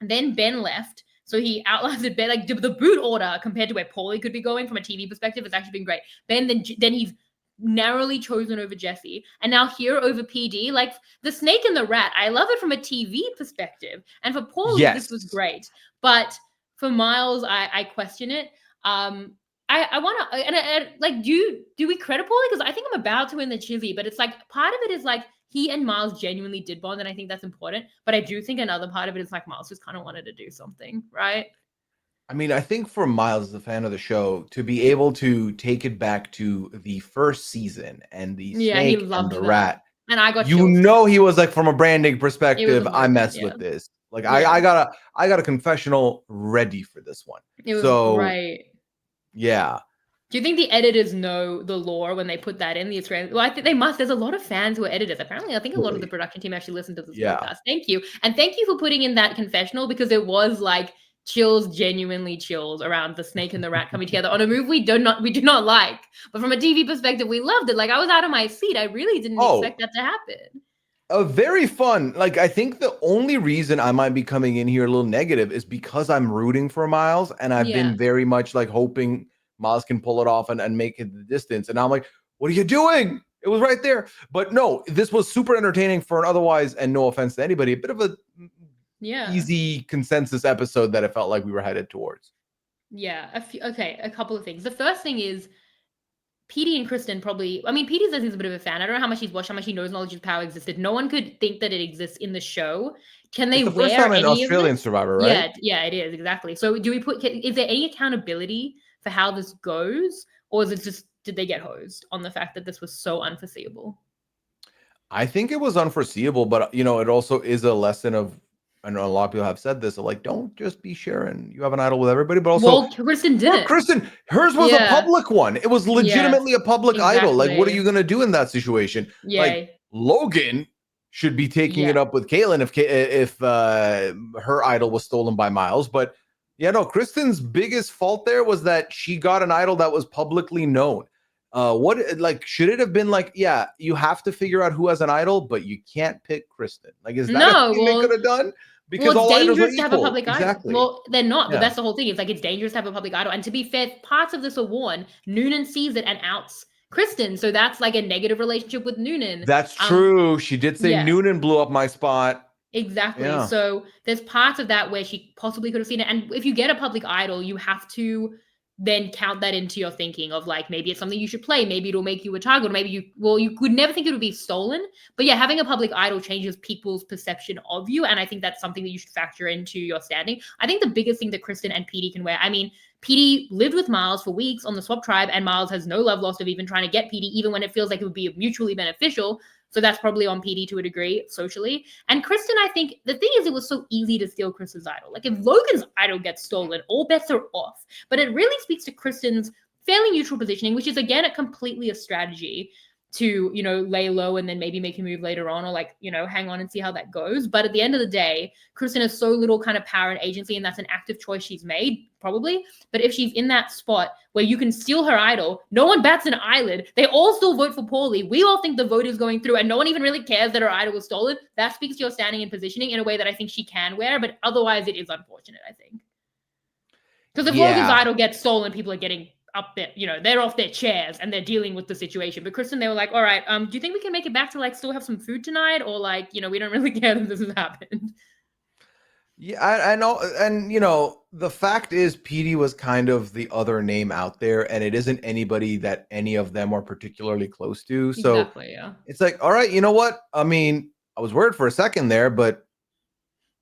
And then Ben left. So he outlasted Ben, like the boot order compared to where Paulie could be going from a TV perspective. It's actually been great. Ben, then he's narrowly chosen over Jesse, and now here over PD. Like the snake and the rat, I love it from a TV perspective, and for Paulie, this was great, but for Miles, I question it. I want to, and like, do we credit Paulie? Because I think I'm about to win the chizzy, but it's like part of it is like he and Miles genuinely did bond, and I think that's important. But I do think another part of it is like Miles just kind of wanted to do something, right? I mean, I think for Miles, as a fan of the show, to be able to take it back to the first season and the snake and the rat, and I got he was like, from a branding perspective, I messed with this. Like, I got a confessional ready for this one. It was right. Yeah. Do you think the editors know the lore when they put that in the Australian? Well, I think they must. There's a lot of fans who are editors. Apparently, I think a lot of the production team actually listened to this podcast. Thank you. And thank you for putting in that confessional, because it was like genuinely chills around the snake and the rat coming together on a move we do not like. But from a TV perspective, we loved it. Like, I was out of my seat. I really didn't expect that to happen. Very fun. Like, I think the only reason I might be coming in here a little negative is because I'm rooting for Miles, and I've been very much like hoping Miles can pull it off and make it the distance. And I'm like, what are you doing? It was right there. But no, this was super entertaining for an otherwise, and no offense to anybody, a bit of a easy consensus episode that it felt like we were headed towards. Yeah. A couple of things. The first thing is PD and Kristen probably, I mean, PD says he's a bit of a fan. I don't know how much he's watched, how much he knows Knowledge's Power existed. No one could think that it exists in the show. Can they wear first time in Australian Survivor, right? Yeah, it is, exactly. So is there any accountability for how this goes? Or is it just, did they get hosed on the fact that this was so unforeseeable? I think it was unforeseeable, but it also is a lesson of I know a lot of people have said this, like, don't just be sharing. You have an idol with everybody, but also, well, Kristen did it. Kristen, hers was a public one. It was legitimately a public idol. Like, what are you gonna do in that situation? Like, Logan should be taking it up with Kaylin if her idol was stolen by Miles. But yeah, no, Kristen's biggest fault there was that she got an idol that was publicly known. Should it have been like, yeah, you have to figure out who has an idol, but you can't pick Kristen? Like, is that a thing they could have done? Because it's dangerous to have a public idol. Well, they're not, but Yeah. that's the whole thing. It's like, it's dangerous to have a public idol. And to be fair, parts of this are worn. Noonan sees it and outs Kristen. So that's like a negative relationship with Noonan. That's true. She did say Noonan blew up my spot. Exactly. Yeah. So there's parts of that where she possibly could have seen it. And if you get a public idol, you have to then count that into your thinking of like, maybe it's something you should play. Maybe it'll make you a target. Or maybe you could never think it would be stolen. But yeah, having a public idol changes people's perception of you. And I think that's something that you should factor into your standing. I think the biggest thing that Kristen and PD can wear, I mean, PD lived with Miles for weeks on the swap tribe, and Miles has no love lost of even trying to get PD, even when it feels like it would be mutually beneficial. So that's probably on PD to a degree socially. And Kristen, I think the thing is, it was so easy to steal Kristen's idol. Like, if Logan's idol gets stolen, all bets are off. But it really speaks to Kristen's fairly neutral positioning, which is, again, completely a strategy to, you know, lay low and then maybe make a move later on, or like, you know, hang on and see how that goes. But at the end of the day, Kristen has so little kind of power and agency, and that's an active choice she's made, probably. But if she's in that spot where you can steal her idol, no one bats an eyelid, they all still vote for Paulie, we all think the vote is going through, and no one even really cares that her idol was stolen, that speaks to your standing and positioning in a way that I think she can wear. But otherwise, it is unfortunate, I think. Because if Logan's idol gets stolen, people are getting up there, you know, they're off their chairs and they're dealing with the situation. But Kristen, they were like, all right, do you think we can make it back to like still have some food tonight? Or like, you know, we don't really care that this has happened. Yeah, I know. And, you know, the fact is PD was kind of the other name out there, and it isn't anybody that any of them are particularly close to. So exactly, yeah. It's like, all right, you know what? I mean, I was worried for a second there, but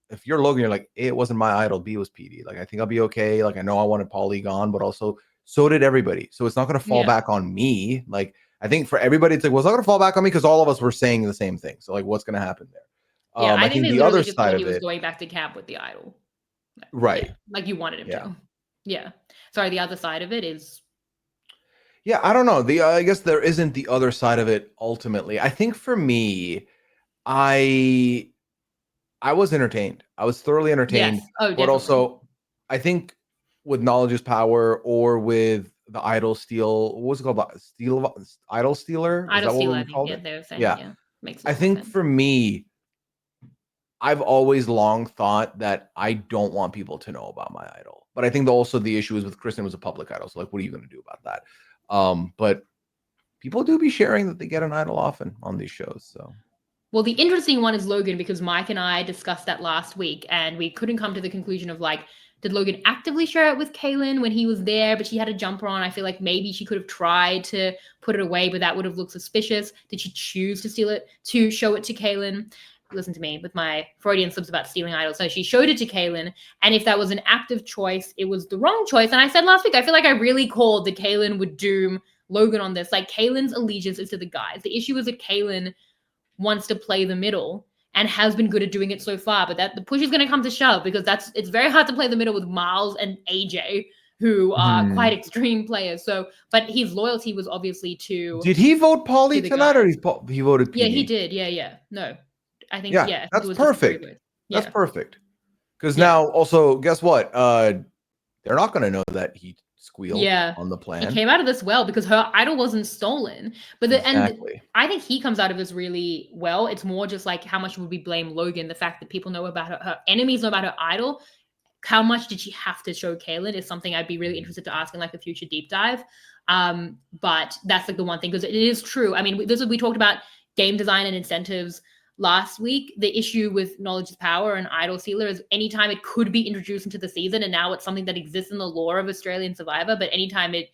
if you're Logan, you're like, A, it wasn't my idol, B was PD. Like, I think I'll be okay. Like, I know I wanted Paulie gone, but also so did everybody. So it's not going to fall back on me. Like, I think for everybody, it's like, well, it's not going to fall back on me because all of us were saying the same thing. So like, what's going to happen there? Yeah, I think the other side of it was going back to camp with the idol. Right. Yeah, like you wanted him to. Yeah. Sorry, the other side of it is. Yeah, I don't know. I guess there isn't the other side of it ultimately. I think for me, I was entertained. I was thoroughly entertained. Yes. Oh, but also, I think with knowledge is power, or with the idol steal, what was it called? Idol stealer? Idol stealer, I think. They were saying, yeah. Makes I think sense. For me, I've always long thought that I don't want people to know about my idol. But I think also the issue is with Kristen was a public idol. So like, what are you going to do about that? But people do be sharing that they get an idol often on these shows. So. Well, the interesting one is Logan, because Mike and I discussed that last week, and we couldn't come to the conclusion of like, did Logan actively share it with Kaylin when he was there, but she had a jumper on? I feel like maybe she could have tried to put it away, but that would have looked suspicious. Did she choose to steal it, to show it to Kaylin? Listen to me with my Freudian slips about stealing idols. So she showed it to Kaylin, and if that was an active choice, it was the wrong choice. And I said last week, I feel like I really called that Kaylin would doom Logan on this. Like, Kaylin's allegiance is to the guys. The issue is that Kaylin wants to play the middle and has been good at doing it so far, but that the push is going to come to shove, because it's very hard to play the middle with Miles and AJ, who are quite extreme players. So, but his loyalty was obviously to. Did he vote Paulie tonight, or he voted PD? Yeah, he did. Yeah. No, I think that's perfect. That's perfect. Because now, also, guess what? They're not going to know that he squealed on the plan. He came out of this well because her idol wasn't stolen. But and I think he comes out of this really well. It's more just like, how much would we blame Logan? The fact that people know about her enemies know about her idol. How much did she have to show Kaylin is something I'd be really interested to ask in like a future deep dive. But that's like the one thing, because it is true. I mean, we talked about game design and incentives last week. The issue with knowledge is power and idol stealer is anytime it could be introduced into the season, and now it's something that exists in the lore of Australian Survivor, but anytime it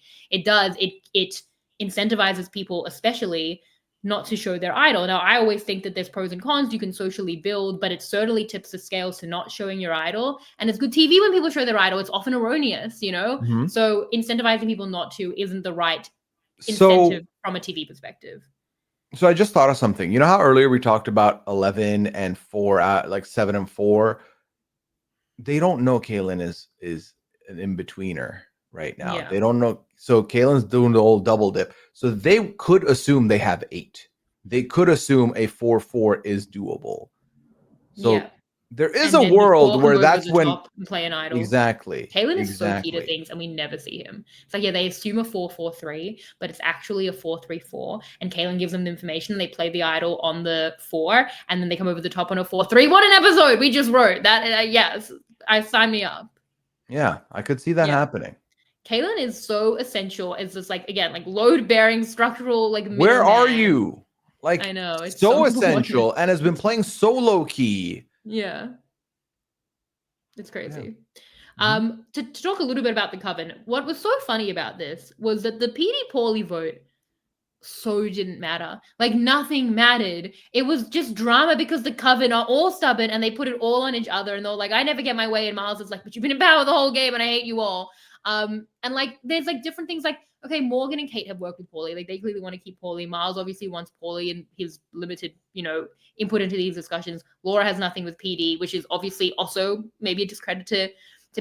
does, it incentivizes people, especially, not to show their idol. Now, I always think that there's pros and cons. You can socially build, but it certainly tips the scales to not showing your idol. And it's good TV when people show their idol. It's often erroneous, you know? Mm-hmm. So incentivizing people not to isn't the right incentive from a TV perspective. So I just thought of something. You know how earlier we talked about 11 and 4, like 7 and 4 they don't know Kaylin is an in-betweener right now. Yeah. They don't know. So Kaylin's doing the old double dip. So they could assume they have 8. They could assume a 4-4 is doable. So there is a world where that's when and play an idol. Exactly. Kaylin is so key to things, and we never see him. It's like, yeah, they assume a 4-4-3, but it's actually a 4-3-4. And Kaylin gives them the information. They play the idol on the 4, and then they come over the top on a 4-3. What an episode we just wrote! That yes, I sign me up. Yeah, I could see that happening. Kaylin is so essential. It's just like, again, like load bearing structural, like where are you? Like, I know it's so essential and has been playing so low key. Yeah. It's crazy. Yeah. To talk a little bit about the Coven, what was so funny about this was that the PD Paulie vote so didn't matter. Like, nothing mattered. It was just drama because the Coven are all stubborn and they put it all on each other. And they're like, I never get my way. And Miles is like, but you've been in power the whole game and I hate you all. And like, there's like different things like, okay, Morgan and Kate have worked with Paulie. Like, they clearly want to keep Paulie. Miles obviously wants Paulie and his limited, input into these discussions. Laura has nothing with PD, which is obviously also maybe a discredit to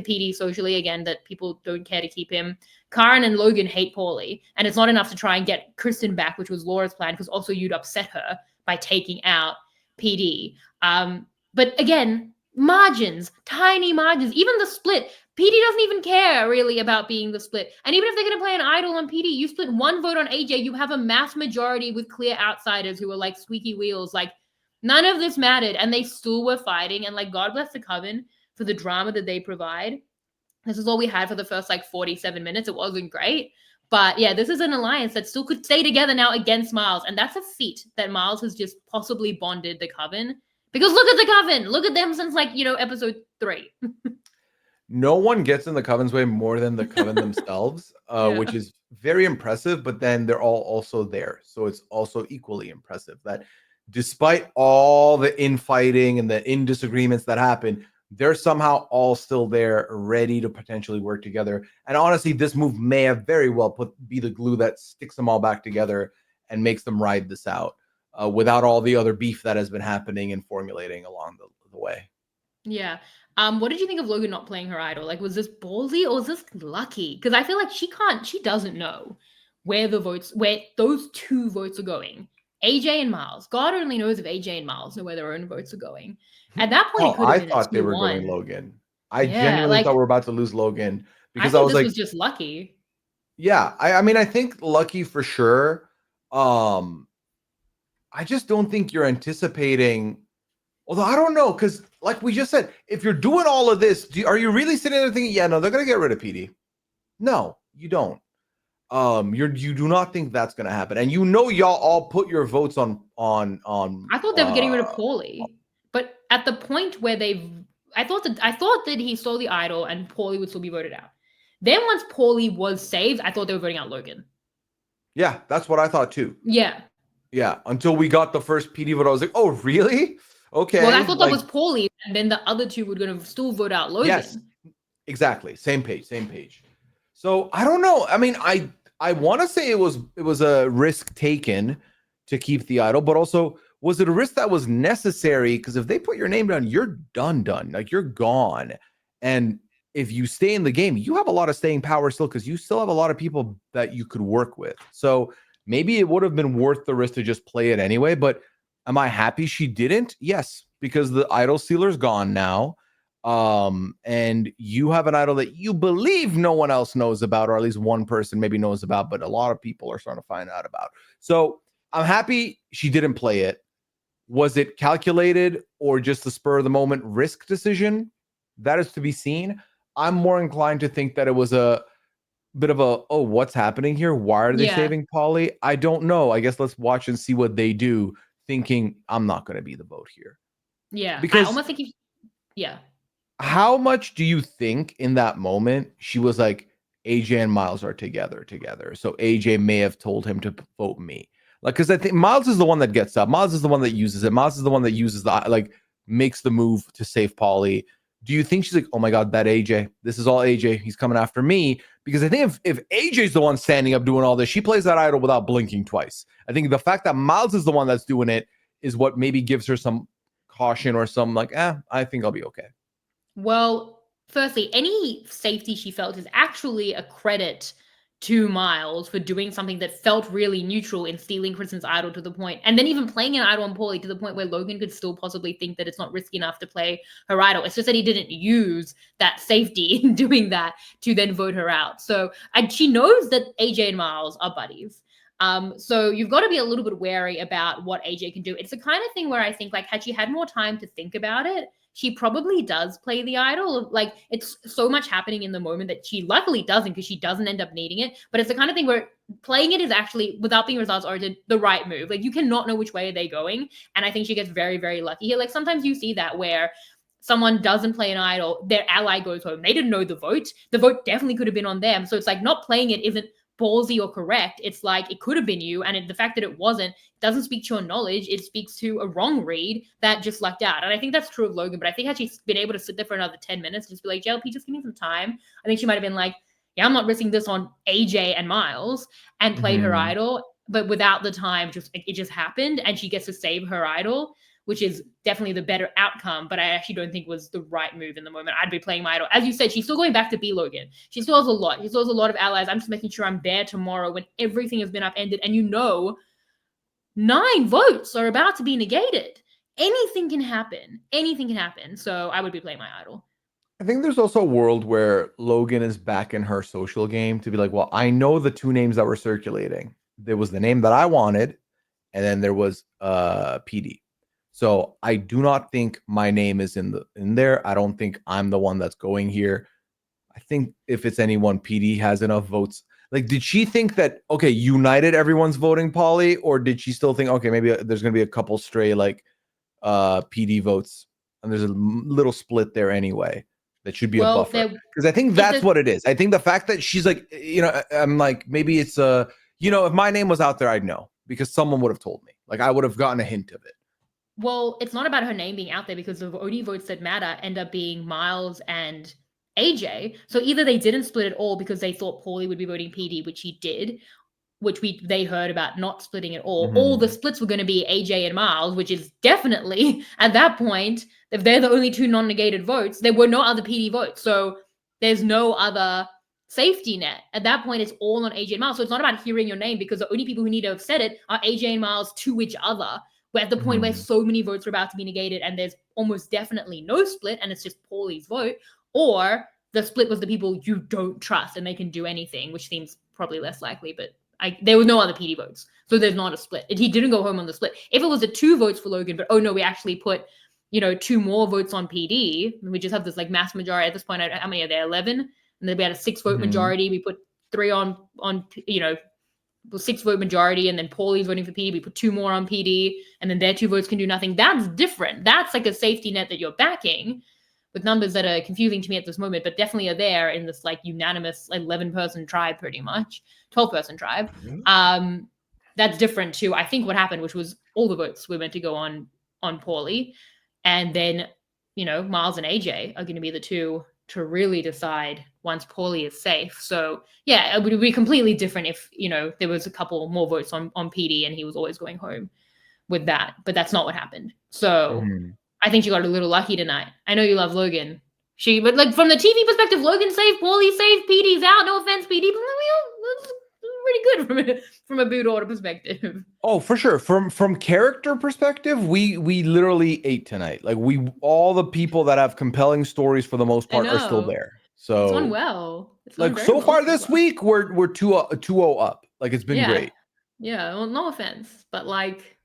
PD socially, again, that people don't care to keep him. Karen and Logan hate Paulie, and it's not enough to try and get Kristen back, which was Laura's plan, because also you'd upset her by taking out PD. But again, margins, tiny margins, even the split. PD doesn't even care really about being the split. And even if they're going to play an idol on PD, you split one vote on AJ, you have a mass majority with clear outsiders who are like squeaky wheels. Like, none of this mattered, and they still were fighting. And like, God bless the Coven for the drama that they provide. This is all we had for the first like 47 minutes. It wasn't great. But yeah, this is an alliance that still could stay together now against Miles. And that's a feat that Miles has just possibly bonded the Coven. Because look at the Coven. Look at them since like, episode 3. No one gets in the Coven's way more than the Coven themselves, which is very impressive. But then they're all also there. So it's also equally impressive that despite all the infighting and the disagreements that happen, they're somehow all still there, ready to potentially work together. And honestly, this move may have very well be the glue that sticks them all back together and makes them ride this out without all the other beef that has been happening and formulating along the way. Yeah. What did you think of Logan not playing her idol? Like, was this ballsy or was this lucky? Because I feel like she doesn't know where those 2 votes are going. AJ and Miles. God only knows if AJ and Miles know where their own votes are going. At that point, I thought they were going Logan. I genuinely thought we were about to lose Logan because I was like, this was just lucky. Yeah, I mean, I think lucky for sure. I just don't think you're anticipating. Although I don't know, because like we just said, if you're doing all of this, are you really sitting there thinking, yeah, no, they're gonna get rid of PD? No, you don't. You do not think that's gonna happen, and y'all all put your votes on. I thought they were getting rid of Paulie, but at the point where I thought that he stole the idol and Paulie would still be voted out. Then once Paulie was saved, I thought they were voting out Logan. Yeah, that's what I thought too. Yeah. Yeah, until we got the first PD vote, I was like, oh, really? Okay. Well, I thought that was Paulie, and then the other 2 were going to still vote out Logan. Yes, exactly. Same page. So I don't know. I mean, I want to say it was a risk taken to keep the idol, but also was it a risk that was necessary? Because if they put your name down, you're done. Like, you're gone. And if you stay in the game, you have a lot of staying power still, because you still have a lot of people that you could work with. So maybe it would have been worth the risk to just play it anyway. But am I happy she didn't? Yes, because the idol stealer's gone now. And you have an idol that you believe no one else knows about, or at least one person maybe knows about, but a lot of people are starting to find out about. So I'm happy she didn't play it. Was it calculated or just the spur of the moment risk decision? That is to be seen. I'm more inclined to think that it was a bit of what's happening here? Why are they saving Paulie? I don't know. I guess let's watch and see what they do, thinking I'm not going to be the vote here. Yeah. Because I almost think how much do you think in that moment she was like, AJ and Miles are together, so AJ may have told him to vote me? Like, because I think Miles is the one that gets up. Miles is the one that uses it. Miles is the one that uses makes the move to save Paulie. Do you think she's like, oh my God, that AJ, this is all AJ, he's coming after me? Because I think if AJ's the one standing up doing all this, she plays that idol without blinking twice. I think the fact that Miles is the one that's doing it is what maybe gives her some caution or some I think I'll be okay. Well, firstly, any safety she felt is actually a credit to Miles for doing something that felt really neutral in stealing Kristen's idol to the point, and then even playing an idol on Paulie to the point where Logan could still possibly think that it's not risky enough to play her idol. It's just that he didn't use that safety in doing that to then vote her out. So, and she knows that AJ and Miles are buddies. So you've got to be a little bit wary about what AJ can do. It's the kind of thing where I think, like, had she had more time to think about it, she probably does play the idol. Like, it's so much happening in the moment that she luckily doesn't, because she doesn't end up needing it. But it's the kind of thing where playing it is actually, without being results oriented, the right move. Like, you cannot know which way they're going. And I think she gets very, very lucky here. Like, sometimes you see that where someone doesn't play an idol, their ally goes home. They didn't know the vote. The vote definitely could have been on them. So it's like, not playing it isn't ballsy or correct. It's like, it could have been you, and the fact that it wasn't doesn't speak to your knowledge. It speaks to a wrong read that just lucked out. And I think that's true of Logan, but I think had she been able to sit there for another 10 minutes, just be like, JLP, just give me some time, I think she might have been like, yeah, I'm not risking this on AJ and Miles, and played her idol. But without the time, it just happened, and she gets to save her idol, which is definitely the better outcome, but I actually don't think was the right move in the moment. I'd be playing my idol. As you said, she's still going back to be Logan. She still has a lot. She still has a lot of allies. I'm just making sure I'm there tomorrow when everything has been upended, and 9 votes are about to be negated. Anything can happen. Anything can happen. So I would be playing my idol. I think there's also a world where Logan is back in her social game to be like, well, I know the 2 names that were circulating. There was the name that I wanted, and then there was PD. So I do not think my name is in there. I don't think I'm the one that's going here. I think if it's anyone, PD has enough votes. Like, did she think that, okay, united everyone's voting Paulie, or did she still think, okay, maybe there's going to be a couple stray like PD votes, and there's a little split there anyway that should be a buffer? Because I think that's what it is. I think the fact that she's like, I'm like, maybe it's if my name was out there, I'd know, because someone would have told me. Like, I would have gotten a hint of it. Well, it's not about her name being out there, because the only votes that matter end up being Miles and AJ. So either they didn't split at all because they thought Paulie would be voting PD, which he did, which they heard about not splitting at all, or the splits were going to be AJ and Miles, which is definitely, at that point, if they're the only 2 non-negated votes, there were no other PD votes. So there's no other safety net. At that point, it's all on AJ and Miles. So it's not about hearing your name, because the only people who need to have said it are AJ and Miles to each other. We're at the point where so many votes are about to be negated, and there's almost definitely no split, and it's just Paulie's vote, or the split was the people you don't trust and they can do anything, which seems probably less likely, but there was no other PD votes. So there's not a split. He didn't go home on the split. If it was a 2 votes for Logan, but oh no, we actually put, 2 more votes on PD, we just have this like mass majority at this point. How many are there? 11? And then we had a 6 vote majority. We put 3 on 6 vote majority, and then Paulie's voting for PD. We put 2 more on PD, and then their 2 votes can do nothing. That's different. That's like a safety net that you're backing, with numbers that are confusing to me at this moment, but definitely are there in this like unanimous 11-person tribe, pretty much 12-person tribe. That's different to, I think, what happened, which was all the votes were meant to go on Paulie, and then Miles and AJ are going to be the 2 to really decide once Paulie is safe. So yeah, it would be completely different if there was a couple more votes on PD and he was always going home with that, but that's not what happened. So I think she got a little lucky tonight. I know you love Logan. But like, from the TV perspective, Logan saved, Paulie saved, PD's out. No offense, PD, but that's pretty good from a boot order perspective. Oh, for sure. From character perspective, we literally ate tonight. Like, all the people that have compelling stories for the most part are still there. So it's gone well. So far this week, we're 2-0 up. Like, it's been great. Yeah. Well, no offense, but like,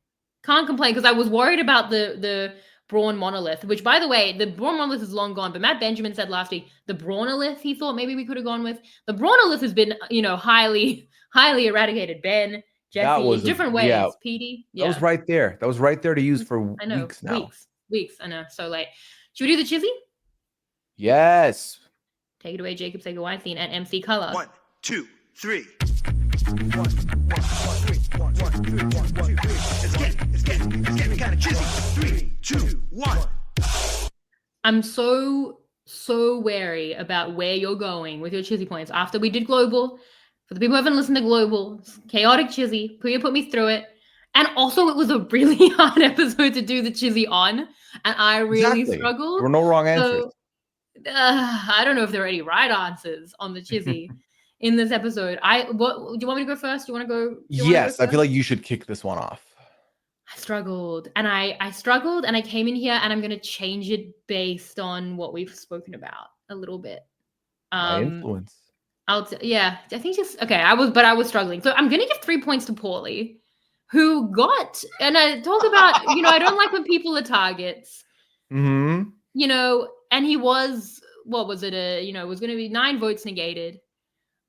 can't complain, because I was worried about the Brawn monolith, which, by the way, the Brawn monolith is long gone, but Matt Benjamin said last week the Brawnolith he thought maybe we could have gone with. The Brawnolith has been, highly eradicated. Ben, Jesse, different ways. Yeah, PD. Yeah. That was right there. That was right there to use for weeks now. Weeks. I know. So like, should we do the Chizzy? Yes. Take it away, Jacob Sega-Weinstein at MC Color. 1, 2, 3. 1, 2, 3. It's getting kind of chizzy. 3, 2, 1. I'm so wary about where you're going with your Chizzy points. After we did Global, for the people who haven't listened to Global, chaotic Chizzy, Pooya put me through it. And also, it was a really hard episode to do the Chizzy on, and I really struggled. There were no wrong answers. I don't know if there are any right answers on the Chizzy in this episode. What do you want me to go first? Do you want to go? Yes, I feel like you should kick this one off. I struggled, and I struggled, and I came in here, and I'm going to change it based on what we've spoken about a little bit. My influence. Yeah, I think just okay. I was struggling, so I'm going to give 3 points to Paulie, who got, and I talk about, I don't like when people are targets. Mm-hmm. And he was, what was it? It was going to be 9 votes negated.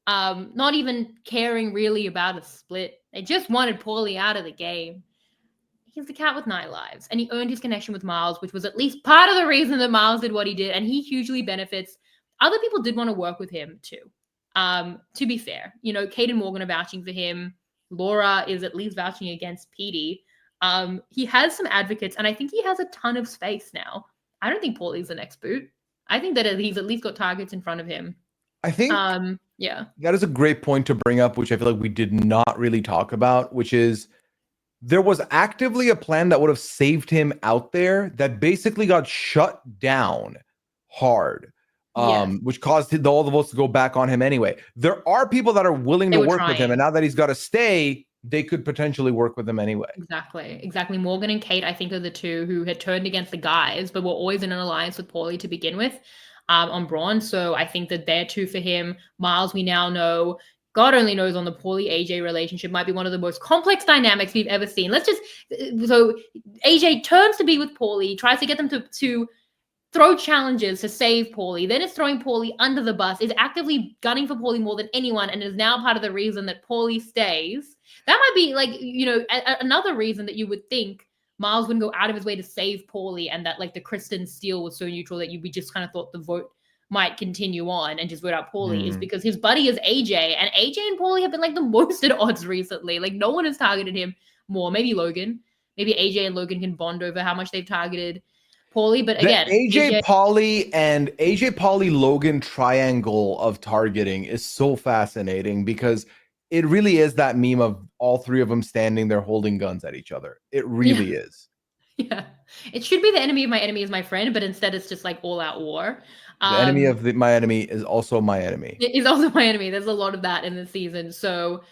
Not even caring really about a split. They just wanted Paulie out of the game. He's the cat with 9 lives, and he earned his connection with Miles, which was at least part of the reason that Miles did what he did, and he hugely benefits. Other people did want to work with him too. To be fair, Kate and Morgan are vouching for him. Laura is at least vouching against Petey. He has some advocates, and I think he has a ton of space now. I don't think Paulie's the next boot. I think that he's at least got targets in front of him. I think yeah, that is a great point to bring up, which I feel like we did not really talk about, which is there was actively a plan that would have saved him out there that basically got shut down hard, which caused all the votes to go back on him anyway. There are people that are willing to work with him, and now that he's got to stay, they could potentially work with him anyway. Exactly. Morgan and Kate, I think, are the two who had turned against the guys, but were always in an alliance with Paulie to begin with on Brawn. So I think that they're two for him. Miles, we now know, God only knows, on the Paulie AJ relationship might be one of the most complex dynamics we've ever seen. So AJ turns to be with Paulie, tries to get them to throw challenges to save Paulie, then is throwing Paulie under the bus, is actively gunning for Paulie more than anyone, and is now part of the reason that Paulie stays. That might be another reason that you would think Miles wouldn't go out of his way to save Paulie, and that the Kristen Steele was so neutral that we just kind of thought the vote might continue on and just vote out Paulie, is because his buddy is AJ, and AJ and Paulie have been the most at odds recently. No one has targeted him more. Maybe Logan. Maybe AJ and Logan can bond over how much they've targeted Paulie, but again, AJ Paulie Logan triangle of targeting is so fascinating because it really is that meme of all 3 of them standing there holding guns at each other. It really is. Yeah, it should be the enemy of my enemy is my friend, but instead it's just all out war. The enemy of my enemy is also my enemy. It is also my enemy. There's a lot of that in the season. So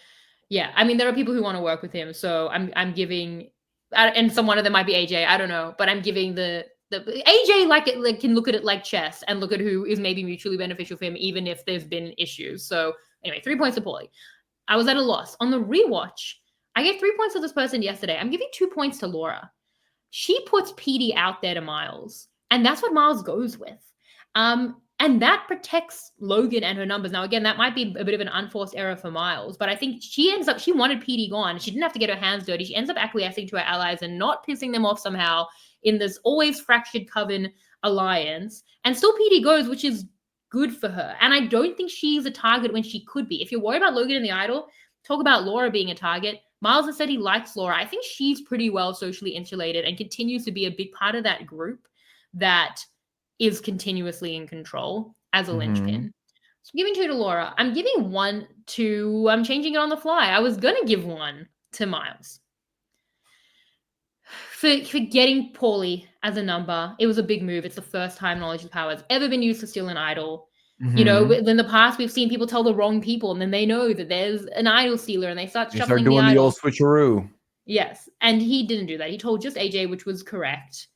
yeah, I mean, there are people who want to work with him. So I'm giving, and one of them might be AJ. I don't know, but I'm giving the AJ can look at it like chess and look at who is maybe mutually beneficial for him, even if there's been issues. So anyway, 3 points to Paulie. I was at a loss on the rewatch. I gave 3 points to this person yesterday. I'm giving 2 points to Laura. She puts Petey out there to Miles, and that's what Miles goes with. And that protects Logan and her numbers. Now, again, that might be a bit of an unforced error for Miles, but I think she wanted Petey gone. She didn't have to get her hands dirty. She ends up acquiescing to her allies and not pissing them off somehow in this always fractured Coven alliance. And still Petey goes, which is good for her. And I don't think she's a target when she could be. If you're worried about Logan and the Idol, talk about Laura being a target. Miles has said he likes Laura. I think she's pretty well socially insulated and continues to be a big part of that group that is continuously in control as a linchpin. So I'm giving 2 to Laura. I'm giving 1 to, I'm changing it on the fly. I was going to give 1 to Miles. For getting Paulie as a number, it was a big move. It's the first time knowledge of power has ever been used to steal an idol. In the past, we've seen people tell the wrong people, and then they know that there's an idol stealer, and they start shuffling doing the old switcheroo. Yes, and he didn't do that. He told just AJ, which was correct.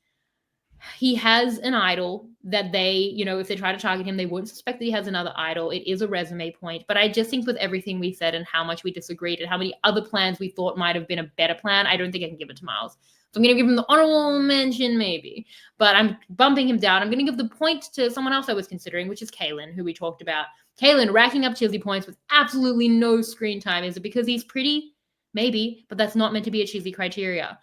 He has an idol that they, if they try to target him, they won't suspect that he has another idol. It is a resume point. But I just think with everything we said and how much we disagreed and how many other plans we thought might have been a better plan, I don't think I can give it to Miles. So I'm going to give him the honorable mention, maybe. But I'm bumping him down. I'm going to give the point to someone else I was considering, which is Kaylin, who we talked about. Kaylin racking up Chizzy points with absolutely no screen time. Is it because he's pretty? Maybe, but that's not meant to be a Chizzy criteria.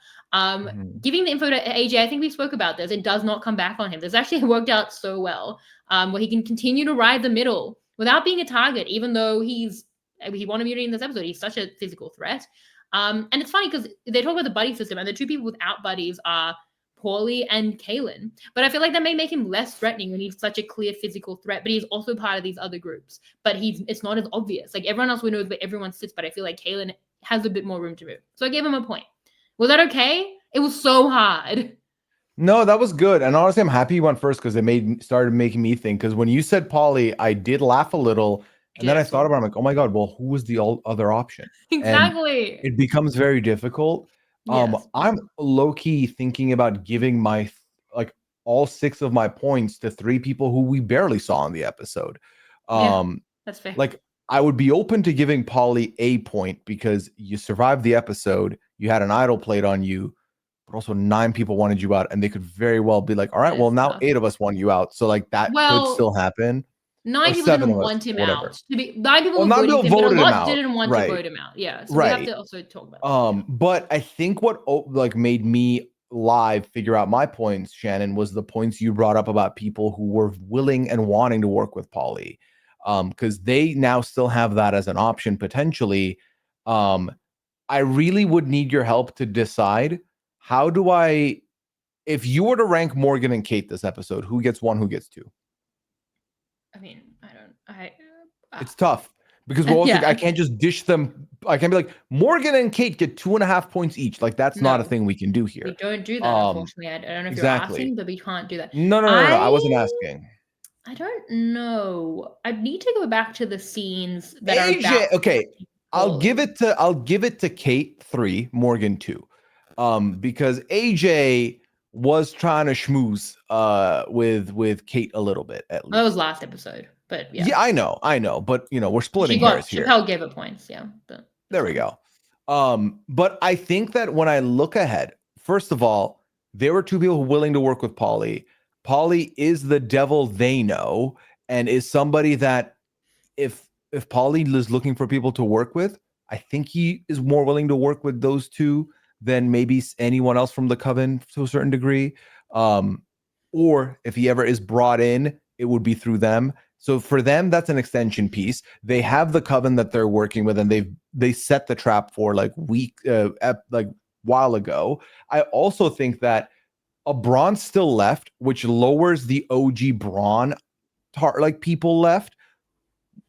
Giving the info to AJ, I think we spoke about this. It does not come back on him. This actually worked out so well, where he can continue to ride the middle without being a target, even though he won immunity in this episode. He's such a physical threat. And it's funny because they talk about the buddy system, and the 2 people without buddies are Paulie and Kaylin. But I feel like that may make him less threatening when he's such a clear physical threat, but he's also part of these other groups. But it's not as obvious. Everyone else, we know where everyone sits, but I feel like Kaylin has a bit more room to move. So I gave him a point. Was that okay? It was so hard. No, that was good. And honestly, I'm happy you went first because it started making me think. Because when you said Paulie, I did laugh a little. And then I thought about it, I'm like, oh my God, well, who was the other option? Exactly. And it becomes very difficult. Yes. I'm low-key thinking about giving my like all 6 of my points to 3 people who we barely saw in the episode. That's fair. Like I would be open to giving Paulie a point because you survived the episode, you had an idol played on you, but also 9 people wanted you out, and they could very well be like, all right, well, now 8 of us want you out. So like that could still happen. 9 people didn't want him out. 9 people were voting him, but a lot didn't want to vote him out. Yeah, so we have to also talk about that. But I think what like made me live figure out my points, Shannon, was the points you brought up about people who were willing and wanting to work with Paulie. Because they now still have that as an option potentially. I really would need your help to decide how do I, if you were to rank Morgan and Kate this episode, who gets 1, who gets 2? I mean, it's tough because we're also, I can't just dish them. I can't be like, Morgan and Kate get 2.5 points each. Like that's not a thing we can do here. We don't do that, unfortunately. I don't know if you're asking, but we can't do that. No. I wasn't asking. I don't know. I need to go back to the scenes that AJ, are about. Okay, I'll give it to Kate 3, Morgan 2. Because AJ was trying to schmooze with Kate a little bit at least. That was last episode, but yeah. Yeah, I know, but we're splitting hairs here. Chappelle gave it points, yeah. There we go. But I think that when I look ahead, first of all, there were 2 people who were willing to work with Paulie. Paulie is the devil they know, and is somebody that if Paulie is looking for people to work with, I think he is more willing to work with those 2 than maybe anyone else from the Coven to a certain degree. Or if he ever is brought in, it would be through them. So for them, that's an extension piece. They have the Coven that they're working with, and they set the trap for like while ago. I also think that a Braun still left, which lowers the OG Braun people left.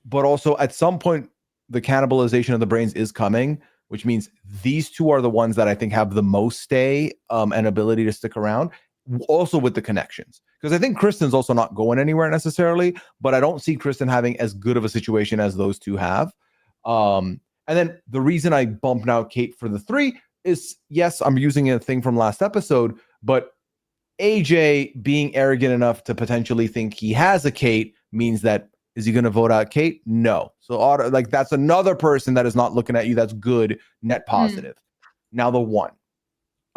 But also at some point, the cannibalization of the brains is coming, which means these 2 are the ones that I think have the most stay and ability to stick around. Also with the connections, because I think Kristen's also not going anywhere necessarily, but I don't see Kristen having as good of a situation as those 2 have. And then the reason I bumped out Kate for the 3 is, yes, I'm using a thing from last episode, but AJ being arrogant enough to potentially think he has a Kate means that, is he going to vote out Kate? No. So like that's another person that is not looking at you. That's good, net positive. Now the 1.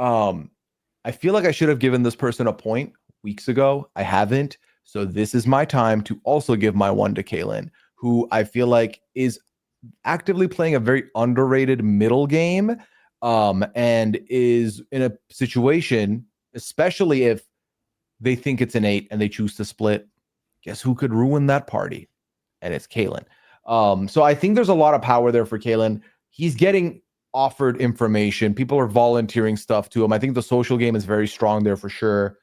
I feel like I should have given this person a point weeks ago. I haven't. So this is my time to also give my 1 to Kaylin, who I feel like is actively playing a very underrated middle game, and is in a situation, especially if they think it's an 8 and they choose to split. Guess who could ruin that party? And it's Kaylin. So I think there's a lot of power there for Kaylin. He's getting offered information. People are volunteering stuff to him. I think the social game is very strong there for sure.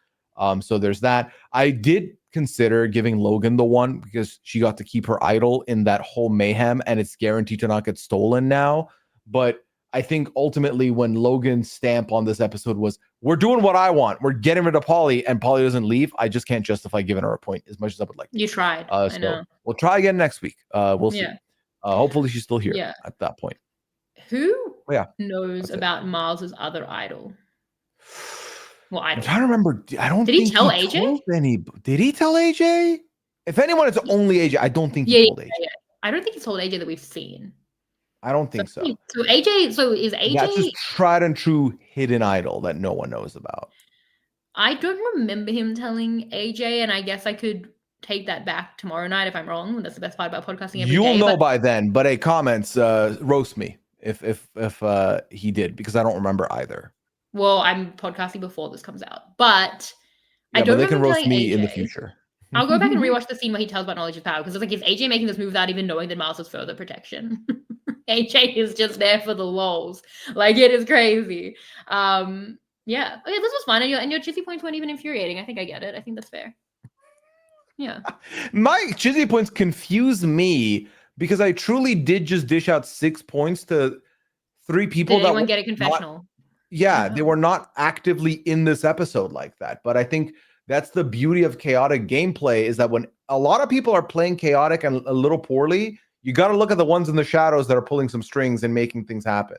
So there's that. I did consider giving Logan the 1 because she got to keep her idol in that whole mayhem, and it's guaranteed to not get stolen now. But I think ultimately when Logan's stamp on this episode was, we're doing what I want, we're getting rid of Paulie, and Paulie doesn't leave, I just can't justify giving her a point as much as I would like. You tried. I know. We'll try again next week. We'll see. Hopefully she's still here at that point. Who knows about Miles's other idol? Well, I'm trying to remember. I don't think he tell AJ? Did he tell AJ? If anyone, it's only AJ. I don't think he told AJ. Yeah. I don't think he told AJ that we've seen. I don't think so. So is AJ? That's just tried and true hidden idol that no one knows about. I don't remember him telling AJ, and I guess I could take that back tomorrow night if I'm wrong. That's the best part about podcasting every day. You'll know by then. But hey, comments, roast me if he did, because I don't remember either. Well, I'm podcasting before this comes out, but I don't. But they can roast me in the future. I'll go back and rewatch the scene where he tells about knowledge is power, because it's like, is AJ making this move without even knowing that Miles has further protection? AJ is just there for the lols. Like, it is crazy. Yeah. Okay, this was fun. And your chizzy points weren't even infuriating. I think I get it. I think that's fair. Yeah. My chizzy points confuse me because I truly did just dish out 6 points to 3 people. Did anyone get a confessional? Yeah, they were not actively in this episode like that. But I think that's the beauty of chaotic gameplay, is that when a lot of people are playing chaotic and a little poorly, you got to look at the ones in the shadows that are pulling some strings and making things happen.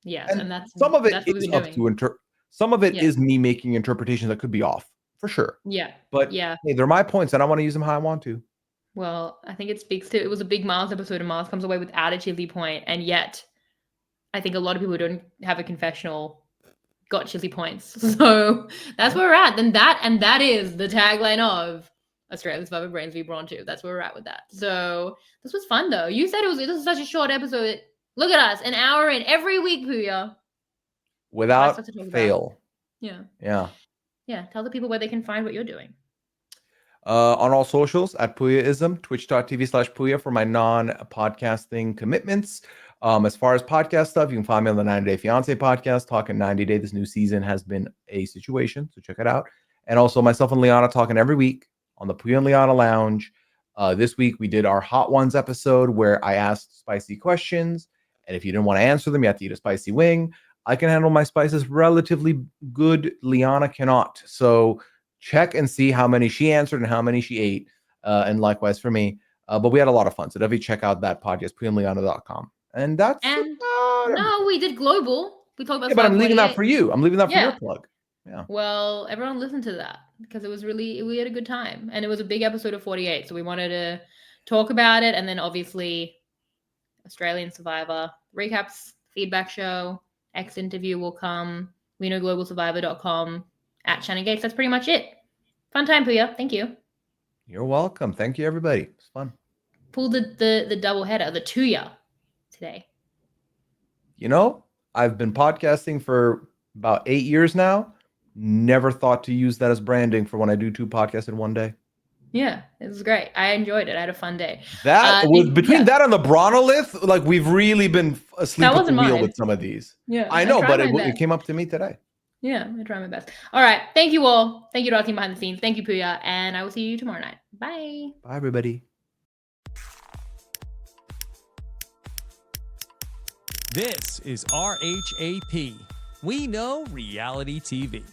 Yes, and that's some of it is up to some of it is me making interpretations that could be off, for sure. Yeah. But hey, they're my points and I want to use them how I want to. Well, I think it speaks to, it was a big Miles episode and Miles comes away without a chili point, and yet I think a lot of people who don't have a confessional got chili points. So that's where we're at. And that is the tagline of Australia's Survivor Brains V Brawn II. That's where we're at with that. So this was fun though. You said this was such a short episode. Look at us, an hour in every week, Pooya. Without fail. Yeah. Yeah. Yeah. Tell the people where they can find what you're doing. On all socials at Pooyaism, twitch.tv/Pooya for my non-podcasting commitments. As far as podcast stuff, you can find me on the 90 Day Fiance podcast, Talking 90 Day. This new season has been a situation, so check it out. And also myself and Liana talking every week on the Pooya and Liana Lounge. This week we did our Hot Ones episode where I asked spicy questions, and if you didn't want to answer them, you have to eat a spicy wing. I can handle my spices relatively good. Liana cannot. So check and see how many she answered and how many she ate. And likewise for me. But we had a lot of fun. So definitely check out that podcast, pooyaandliana.com. And that's no, we did global. We talked about but I'm leaving that for you. I'm leaving that for your plug. Yeah. Well, everyone listened to that because it was really, we had a good time. And it was a big episode of 48. So we wanted to talk about it. And then obviously Australian Survivor recaps, feedback show, X interview will come. We know globalsurvivor.com at Shannon Guss. That's pretty much it. Fun time, Pooya. Thank you. You're welcome. Thank you, everybody. It's fun. Pull the double header, the 2-ya today. You know, I've been podcasting for about 8 years now. Never thought to use that as branding for when I do 2 podcasts in one day. Yeah, it was great. I enjoyed it. I had a fun day. That was between that and the Bronolith, like we've really been asleep at the wheel with some of these. Yeah, I know, but it came up to me today. Yeah, I try my best. All right. Thank you all. Thank you to our team behind the scenes. Thank you, Pooya. And I will see you tomorrow night. Bye. Bye, everybody. This is RHAP. We know reality TV.